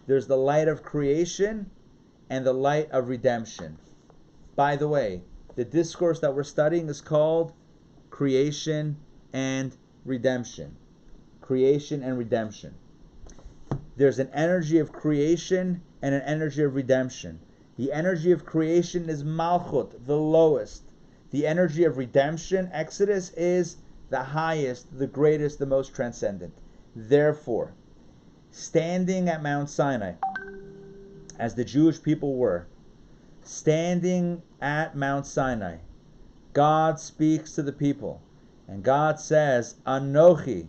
There's the light of creation and the light of redemption. By the way, the discourse that we're studying is called Creation and Redemption. Creation and redemption. There's an energy of creation and an energy of redemption. The energy of creation is Malchut, the lowest. The energy of redemption, Exodus, is the highest, the greatest, the most transcendent. Therefore, standing at Mount Sinai, as the Jewish people were, standing at Mount Sinai, God speaks to the people, and God says, Anochi,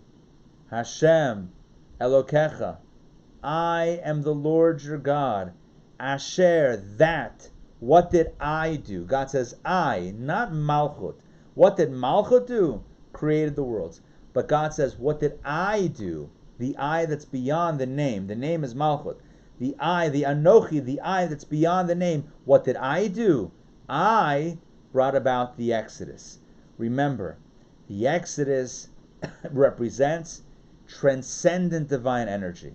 Hashem, Elokecha, I am the Lord your God, Asher, that. What did I do? God says, I, not Malchut. What did Malchut do? Created the worlds. But God says, what did I do? The I that's beyond the name. The name is Malchut. The I, the Anochi, the I that's beyond the name. What did I do? I brought about the Exodus. Remember, the Exodus represents transcendent divine energy.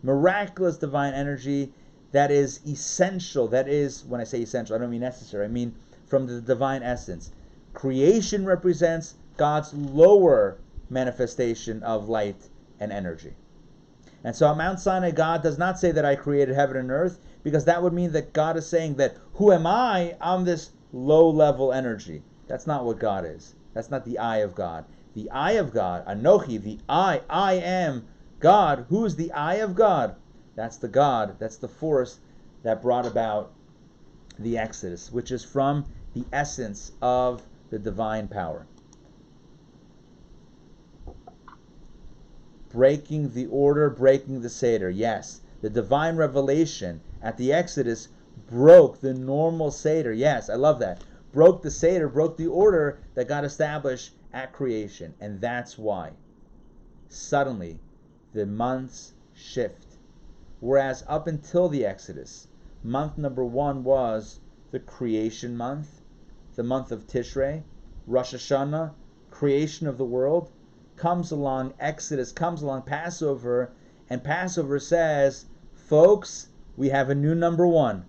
Miraculous divine energy that is essential. That is, when I say essential, I don't mean necessary. I mean from the divine essence. Creation represents God's lower manifestation of light and energy. And so at Mount Sinai, God does not say that I created heaven and earth, because that would mean that God is saying that, who am I? I'm this low-level energy. That's not what God is. That's not the I of God. The I of God, Anochi, the I am God. Who is the I of God? That's the God, that's the force that brought about the Exodus, which is from the essence of the divine power. Breaking the order, breaking the Seder. Yes, the divine revelation at the Exodus broke the normal Seder. Yes, I love that. Broke the Seder, broke the order that got established at creation. And that's why suddenly the months shift. Whereas up until the Exodus, month number 1 was the creation month, the month of Tishrei, Rosh Hashanah, creation of the world. Comes along Exodus, comes along Passover, and Passover says, folks, we have a new number 1.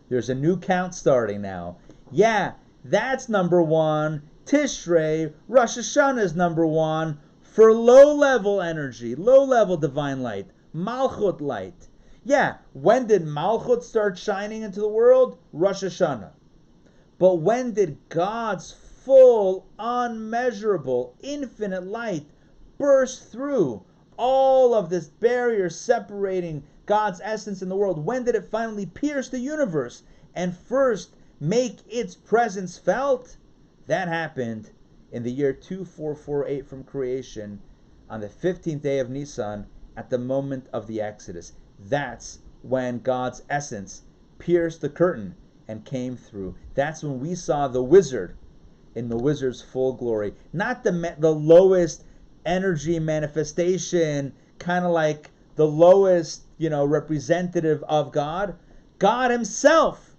There's a new count starting now. Yeah, that's number 1. Tishrei, Rosh Hashanah is number 1 for low-level energy, low-level divine light, Malchut light. Yeah, when did Malchut start shining into the world? Rosh Hashanah. But when did God's full, unmeasurable, infinite light burst through all of this barrier separating God's essence in the world? When did it finally pierce the universe and first make its presence felt? That happened in the year 2448 from creation, on the 15th day of Nisan, at the moment of the Exodus. That's when God's essence pierced the curtain and came through. That's when we saw the wizard in the wizard's full glory. Not the lowest energy manifestation, kind of like the lowest, representative of God. God himself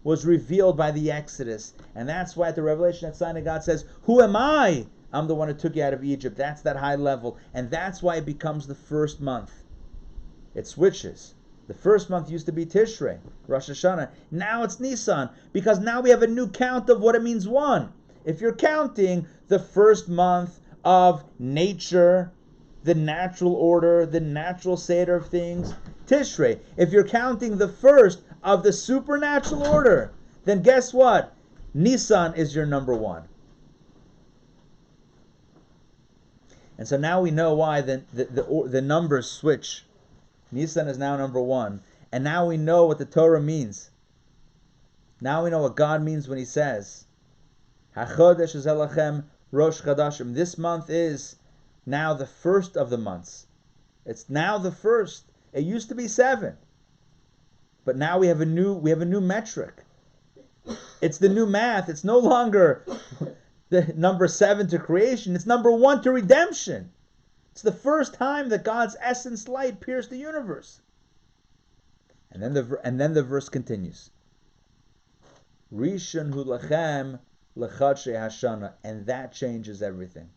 was revealed by the Exodus. And that's why at the Revelation at Sinai, God says, who am I? I'm the one who took you out of Egypt. That's that high level. And that's why it becomes the first month. It switches. The first month used to be Tishrei, Rosh Hashanah. Now it's Nisan, because now we have a new count of what it means 1. If you're counting the first month of nature, the natural order, the natural Seder of things, Tishrei. If you're counting the first of the supernatural order, then guess what? Nisan is your number 1. And so now we know why the numbers switch. Nisan is now number 1. And now we know what the Torah means. Now we know what God means when He says, HaChodesh Hazeh Lachem Rosh Chadashim. This month is now the first of the months. It's now the first. It used to be 7. But now we have a new metric. It's the new math. It's no longer the number 7 to creation. It's number 1 to redemption. It's the first time that God's essence light pierced the universe. And then the verse continues. Rishon hu lachem lechadshe hashana, and that changes everything.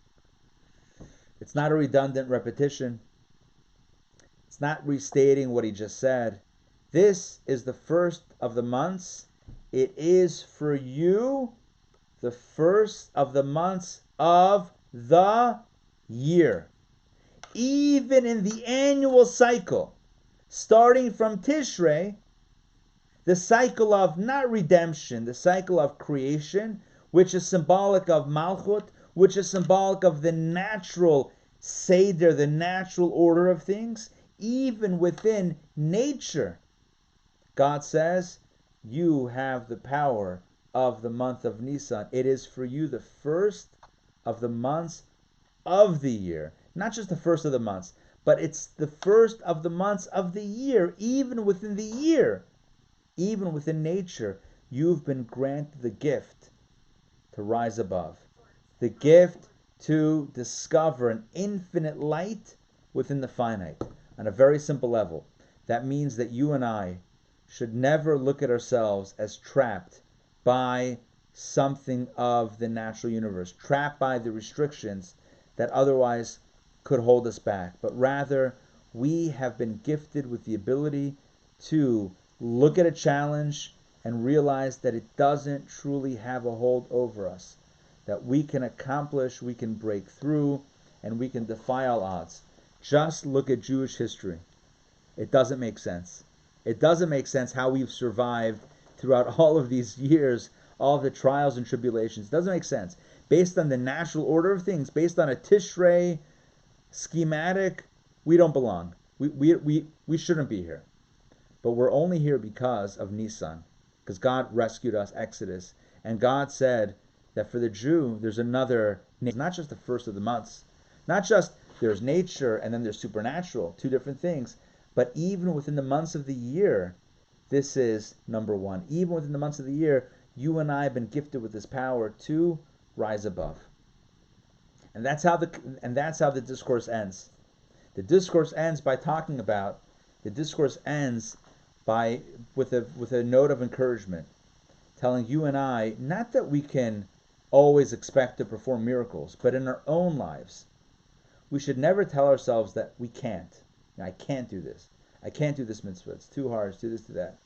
It's not a redundant repetition. It's not restating what he just said. This is the first of the months. It is for you the first of the months of the year. Even in the annual cycle, starting from Tishrei, the cycle of not redemption, the cycle of creation, which is symbolic of Malchut, which is symbolic of the natural Seder, the natural order of things, even within nature. God says, you have the power of the month of Nisan. It is for you the first of the months of the year. Not just the first of the months, but it's the first of the months of the year. Even within the year, even within nature, you've been granted the gift to rise above. The gift to discover an infinite light within the finite. On a very simple level. That means that you and I should never look at ourselves as trapped by something of the natural universe, trapped by the restrictions that otherwise could hold us back, but rather we have been gifted with the ability to look at a challenge and realize that it doesn't truly have a hold over us, that we can accomplish, we can break through, and we can defy all odds. Just look at Jewish history. It doesn't make sense. It doesn't make sense how we've survived throughout all of these years, all of the trials and tribulations. It doesn't make sense. Based on the natural order of things, based on a Tishrei schematic, we don't belong. We shouldn't be here. But we're only here because of Nisan, because God rescued us, Exodus. And God said that for the Jew, there's another, not just the first of the months, not just there's nature and then there's supernatural, two different things, but even within the months of the year, this is number 1. Even within the months of the year, you and I have been gifted with this power to rise above. And that's how the discourse ends. The discourse ends by talking about, the discourse ends by with a note of encouragement, telling you and I, not that we can always expect to perform miracles, but in our own lives, we should never tell ourselves that we can't. I can't do this. I can't do this mitzvah. It's too hard. It's do this, do that.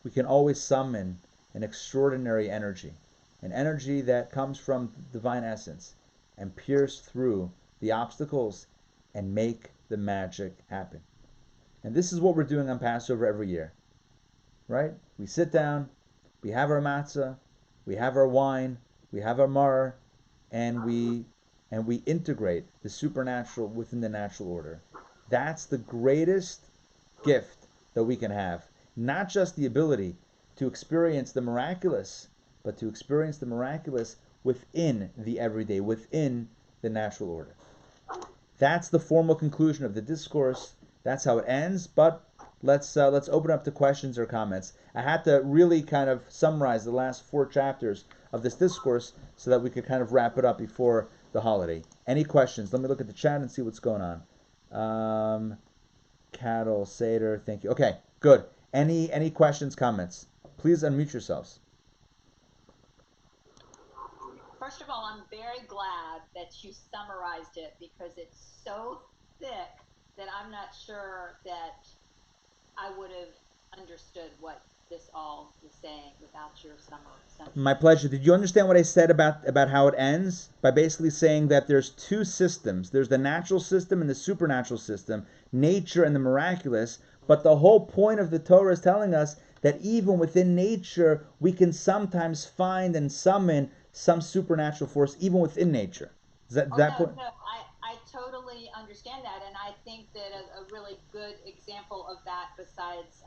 We can always summon an extraordinary energy, an energy that comes from divine essence, and pierce through the obstacles and make the magic happen. And this is what we're doing on Passover every year, right? We sit down, we have our matzah, we have our wine, we have our mar, and we integrate the supernatural within the natural order. That's the greatest gift that we can have. Not just the ability to experience the miraculous, but to experience the miraculous within the everyday, within the natural order. That's the formal conclusion of the discourse. That's how it ends, but let's open up to questions or comments. I had to really kind of summarize the last 4 chapters of this discourse so that we could kind of wrap it up before the holiday. Any questions? Let me look at the chat and see what's going on. Cattle, Seder, thank you. Okay, good. Any questions, comments? Please unmute yourselves. First of all, I'm very glad that you summarized it because it's so thick that I'm not sure that I would have understood what this all is saying without your summary. My pleasure. Did you understand what I said about how it ends? By basically saying that there's 2 systems. There's the natural system and the supernatural system, nature and the miraculous. But the whole point of the Torah is telling us that even within nature, we can sometimes find and summon some supernatural force, even within nature. Is that point? No, I totally understand that, and I think that a really good example of that, besides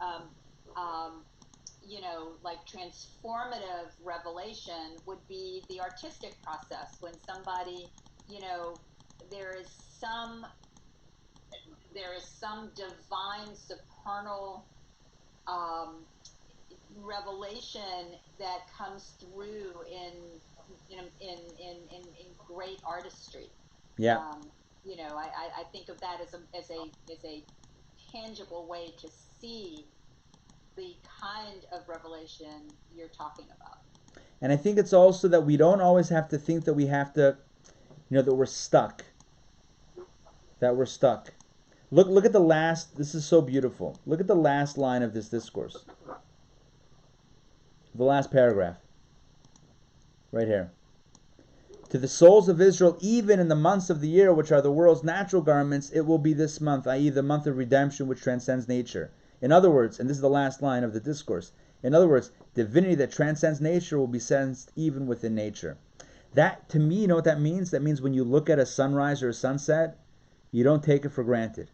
like transformative revelation, would be the artistic process. When somebody, there is some divine supernal revelation that comes through in great artistry. Yeah. I think of that as a tangible way to see the kind of revelation you're talking about. And I think it's also that we don't always have to think that we have to, that we're stuck. That we're stuck. Look at the last, this is so beautiful. Look at the last line of this discourse. The last paragraph. Right here. To the souls of Israel, even in the months of the year, which are the world's natural garments, it will be this month, i.e. the month of redemption, which transcends nature. In other words, and this is the last line of the discourse, in other words, divinity that transcends nature will be sensed even within nature. That, to me, you know what that means? That means when you look at a sunrise or a sunset, you don't take it for granted.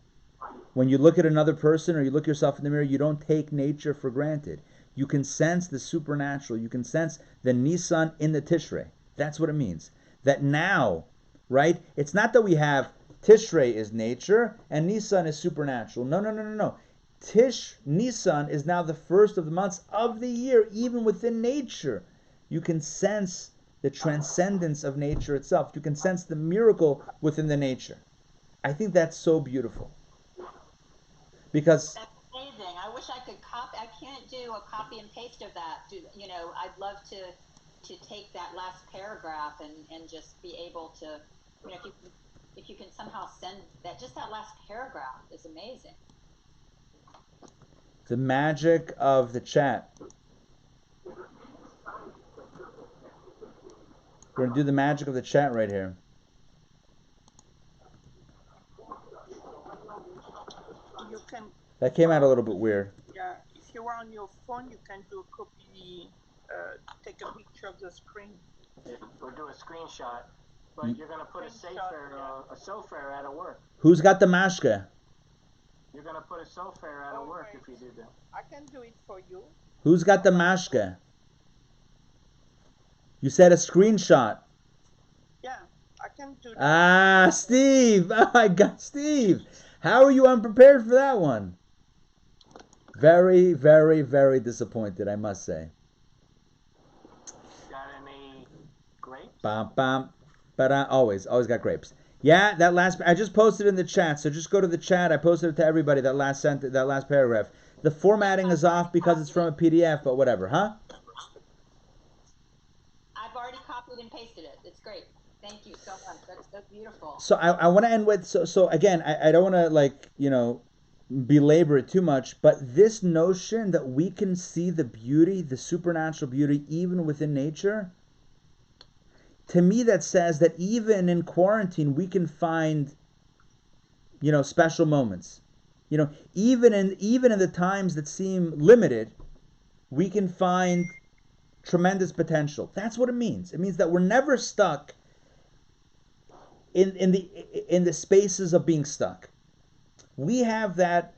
When you look at another person or you look yourself in the mirror, you don't take nature for granted. You can sense the supernatural. You can sense the Nisan in the Tishrei. That's what it means. That now, right? It's not that we have Tishrei is nature and Nisan is supernatural. No. Nisan is now the first of the months of the year, even within nature. You can sense the transcendence of nature itself. You can sense the miracle within the nature. I think that's so beautiful. Because that's amazing. I wish I could copy. I can't do a copy and paste of that. I'd love to take that last paragraph and just be able to, if you can somehow send that, just that last paragraph is amazing. the magic of the chat. We're going to do the magic of the chat right here. You can. That came out a little bit weird. Yeah, if you are on your phone, you can do a copy, take a picture of the screen. Or do a screenshot. But you're going to put a sofer out of work. Who's got the mashka? You're going to put a sofer out of work if you do that. I can do it for you. Who's got the mashka? You said a screenshot. Yeah, I can do that. Ah, Steve. Oh my God, Steve. How are you unprepared for that one? Very, very, very disappointed, I must say. Got any grapes? Bam, bam, ba-da. Always got grapes. Yeah, that last, I just posted in the chat, so just go to the chat. I posted it to everybody, that last paragraph. The formatting is off because it's from a PDF, but whatever, huh? I've already copied and pasted it. It's great. Thank you so much. That's so beautiful. So I want to end with, so again, I don't want to belabor it too much, but this notion that we can see the beauty, the supernatural beauty, even within nature, to me that says that even in quarantine we can find, special moments. Even in the times that seem limited, we can find tremendous potential. That's what it means. It means that we're never stuck in the spaces of being stuck. We have the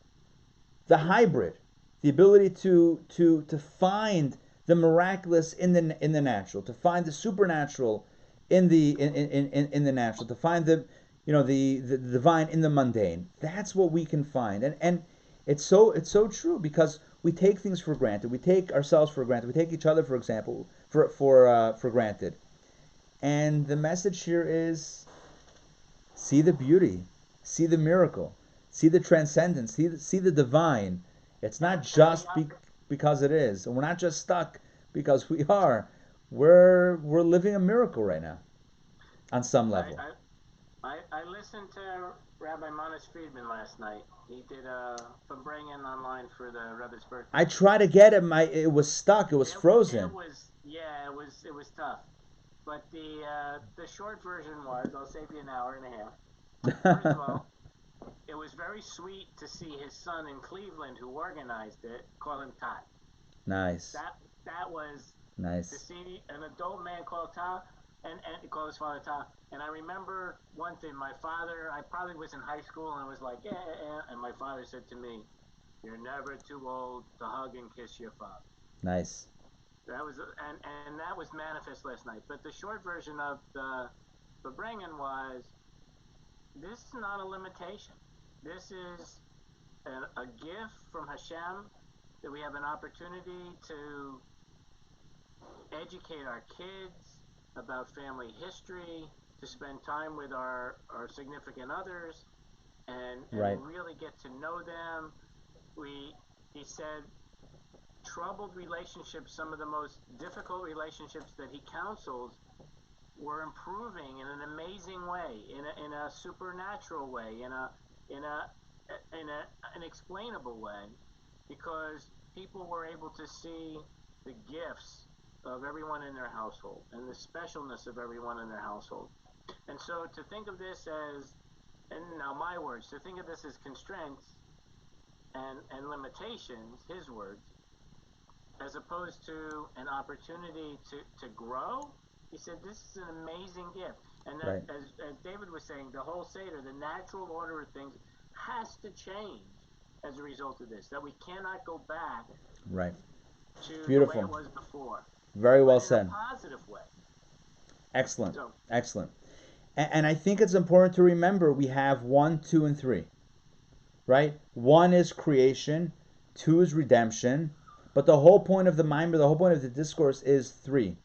hybrid, the ability to find the miraculous in the natural, to find the supernatural in the natural, to find the divine in the mundane. That's what we can find, and it's so true, because we take things for granted. We take ourselves for granted. We take each other, for example, for granted. And the message here is: see the beauty, see the miracle, see the transcendence, see the divine. It's not just because it is, and we're not just stuck because we are. We're living a miracle right now, on some level. I listened to Rabbi Manis Friedman last night. He did from bringing online for the Rebbe's birthday. I tried to get it. It was stuck. It was frozen. It was tough. But the short version was, I'll save you an hour and a half. First of all, it was very sweet to see his son in Cleveland, who organized it, call him Todd. Nice. That was nice. To see an adult man called Todd, and he called his father Tom. And I remember one thing, my father, I probably was in high school and I was like, and my father said to me, "You're never too old to hug and kiss your father." Nice. That was, and that was manifest last night. But the short version of the bringing was, this is not a limitation. This is a gift from Hashem that we have an opportunity to educate our kids about family history, to spend time with our significant others, and Right. really get to know them. He said, troubled relationships, some of the most difficult relationships that he counsels, were improving in an amazing way, in a supernatural way, in an explainable way, because people were able to see the gifts of everyone in their household and the specialness of everyone in their household. And so to think of this as, and now my words, to think of this as constraints and limitations, his words, as opposed to an opportunity to grow, he said this is an amazing gift. And that, Right. as David was saying, the whole Seder, the natural order of things, has to change as a result of this, that we cannot go back Right. to Beautiful. the way it was before. Very well But in said. a positive way. Excellent. So, Excellent. And I think it's important to remember we have 1, 2, and 3. Right? 1 is creation, 2 is redemption, but the whole point of the Maamar, the whole point of the discourse is 3.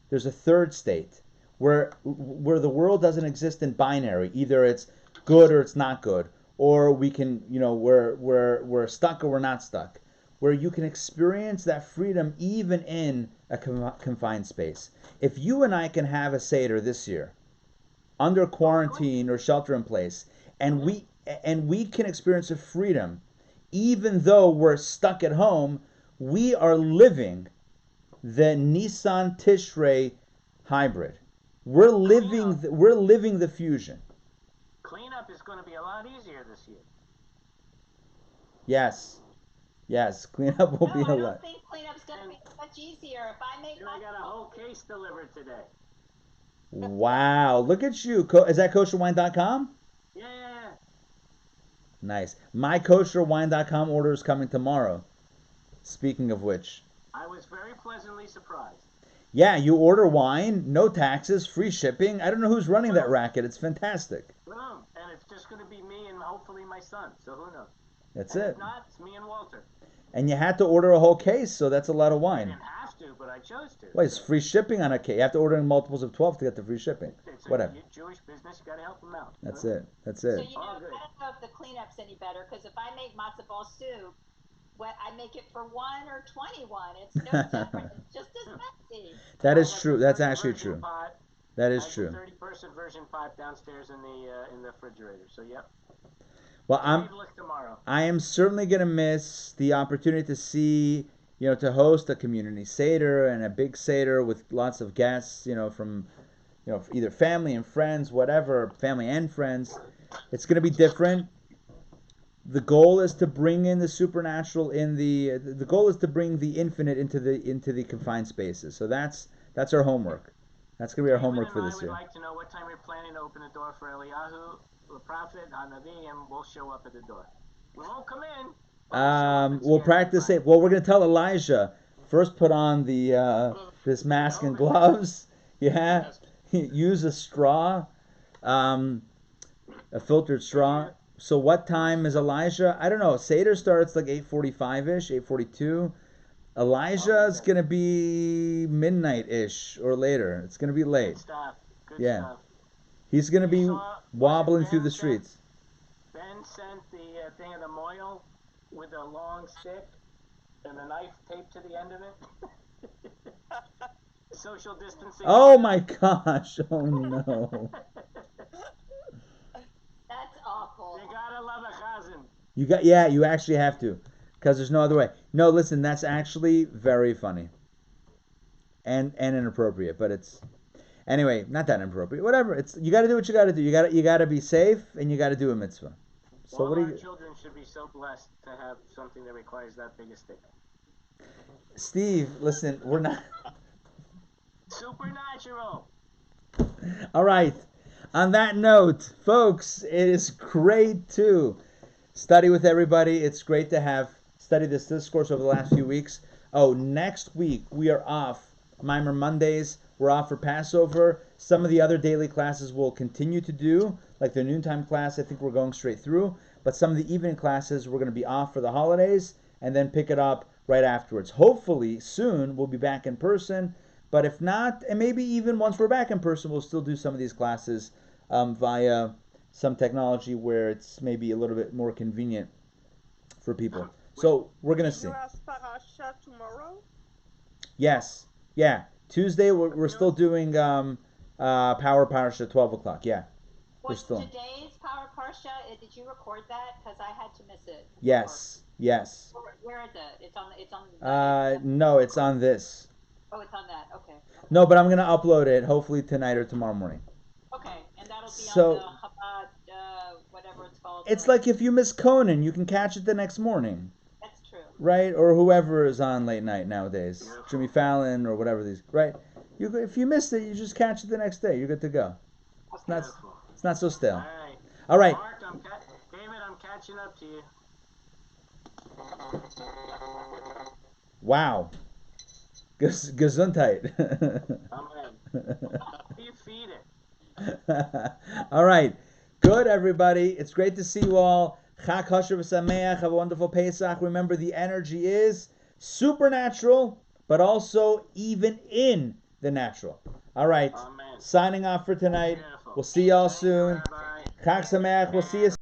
There's a third state where the world doesn't exist in binary. Either it's good or it's not good, or we can, we're stuck or we're not stuck. Where you can experience that freedom even in a confined space. If you and I can have a Seder this year, under quarantine or shelter in place, and we can experience a freedom, even though we're stuck at home, we are living the Nissan Tishrei hybrid. We're living the fusion. cleanup is going to be a lot easier this year. Yes, cleanup will No, be a I don't lot. think cleanup's going to be much easier. If I make And I got a whole case delivered today. Wow, look at you. Is that kosherwine.com? Yeah. Nice. My kosherwine.com order is coming tomorrow. Speaking of which. I was very pleasantly surprised. Yeah, you order wine, no taxes, free shipping. I don't know who's running that racket. It's fantastic. Boom. And it's just going to be me and hopefully my son. So who knows? That's And it. If not, it's me and Walter. And you had to order a whole case, so that's a lot of I wine. didn't have to, but I chose to. Well, it's free shipping on a case. You have to order in multiples of 12 to get the free shipping. It's Whatever. a Jewish business. You got to help them out. That's huh? it. That's So, it. I don't know if the cleanup's any better, because if I make matzo ball soup, I make it for 1 or 21. It's no different. It's just as messy. That I is have true. the That's 30 actually version true. pot. That I is have true. the 30-person version pot downstairs in the refrigerator. So yep. Well, Ready to look tomorrow. I am certainly going to miss the opportunity to see, to host a community Seder and a big Seder with lots of guests, from, either family and friends, whatever, family and friends. It's going to be different. The goal is to bring in the supernatural the goal is to bring the infinite into the confined spaces. So that's our homework. That's going to be our homework for this year. I would like to know what time you're planning to open the door for Eliyahu, the prophet, Hanavi, and we'll show up at the door. We won't come in. But we'll show up and We'll scare practice everybody. it. Well, we're going to tell Elijah first. Put on the this mask and gloves. Yeah, use a straw, a filtered straw. So what time is Elijah? I don't know. Seder starts like 8:45ish, 8:42. Elijah is going to be midnight-ish or later. It's going to be late. Good stuff. Good Yeah. stuff. He's going to be wobbling through the Ben streets. Ben sent the thing of the moil with a long stick and a knife taped to the end of it. Social distancing. Oh my gosh! Oh no! That's awful. You gotta love a chazan. You actually have to, because there's no other way. No, listen, that's actually very funny. And inappropriate, but it's anyway, not that inappropriate. Whatever. It's you got to do what you got to do. You got to be safe, and you got to do a mitzvah. So All what do our you, children should be so blessed to have something that requires that big a stick. Steve? Listen, we're not. Supernatural. All right. On that note, folks, it is great to study with everybody. It's great to have studied this discourse over the last few weeks. Oh, next week we are off Maamar Mondays. We're off for Passover. Some of the other daily classes we'll continue to do, like the noontime class, I think we're going straight through. But some of the evening classes, we're going to be off for the holidays and then pick it up right afterwards. Hopefully, soon, we'll be back in person. But if not, and maybe even once we're back in person, we'll still do some of these classes via some technology where it's maybe a little bit more convenient for people. So we're going to see. You ask Parasha tomorrow? Yes. Yeah. Tuesday, we're still doing Power Parasha 12 o'clock. Yeah. What's today's Power Parsha? Did you record that? Because I had to miss it. Yes. Yes. Where is it? It's on. No, it's on this. Oh, it's on that. Okay. No, but I'm going to upload it hopefully tonight or tomorrow morning. Okay, and that'll be So, on the Chabad, whatever it's called. It's like if you miss Conan, you can catch it the next morning. That's true. Right? Or whoever is on late night nowadays. Jimmy Fallon or whatever these. Right? If you missed it, you just catch it the next day. You're good to go. It's not so stale. All right. Mark, David, I'm catching up to you. Wow. Gesundheit. Amen. You feed it. All right. Good, everybody. It's great to see you all. Chag Kosher v'Sameach. Have a wonderful Pesach. Remember, the energy is supernatural, but also even in the natural. All right. Amen. Signing off for tonight. Beautiful. We'll see y'all soon. Rabbi. Chag Sameach. We'll see you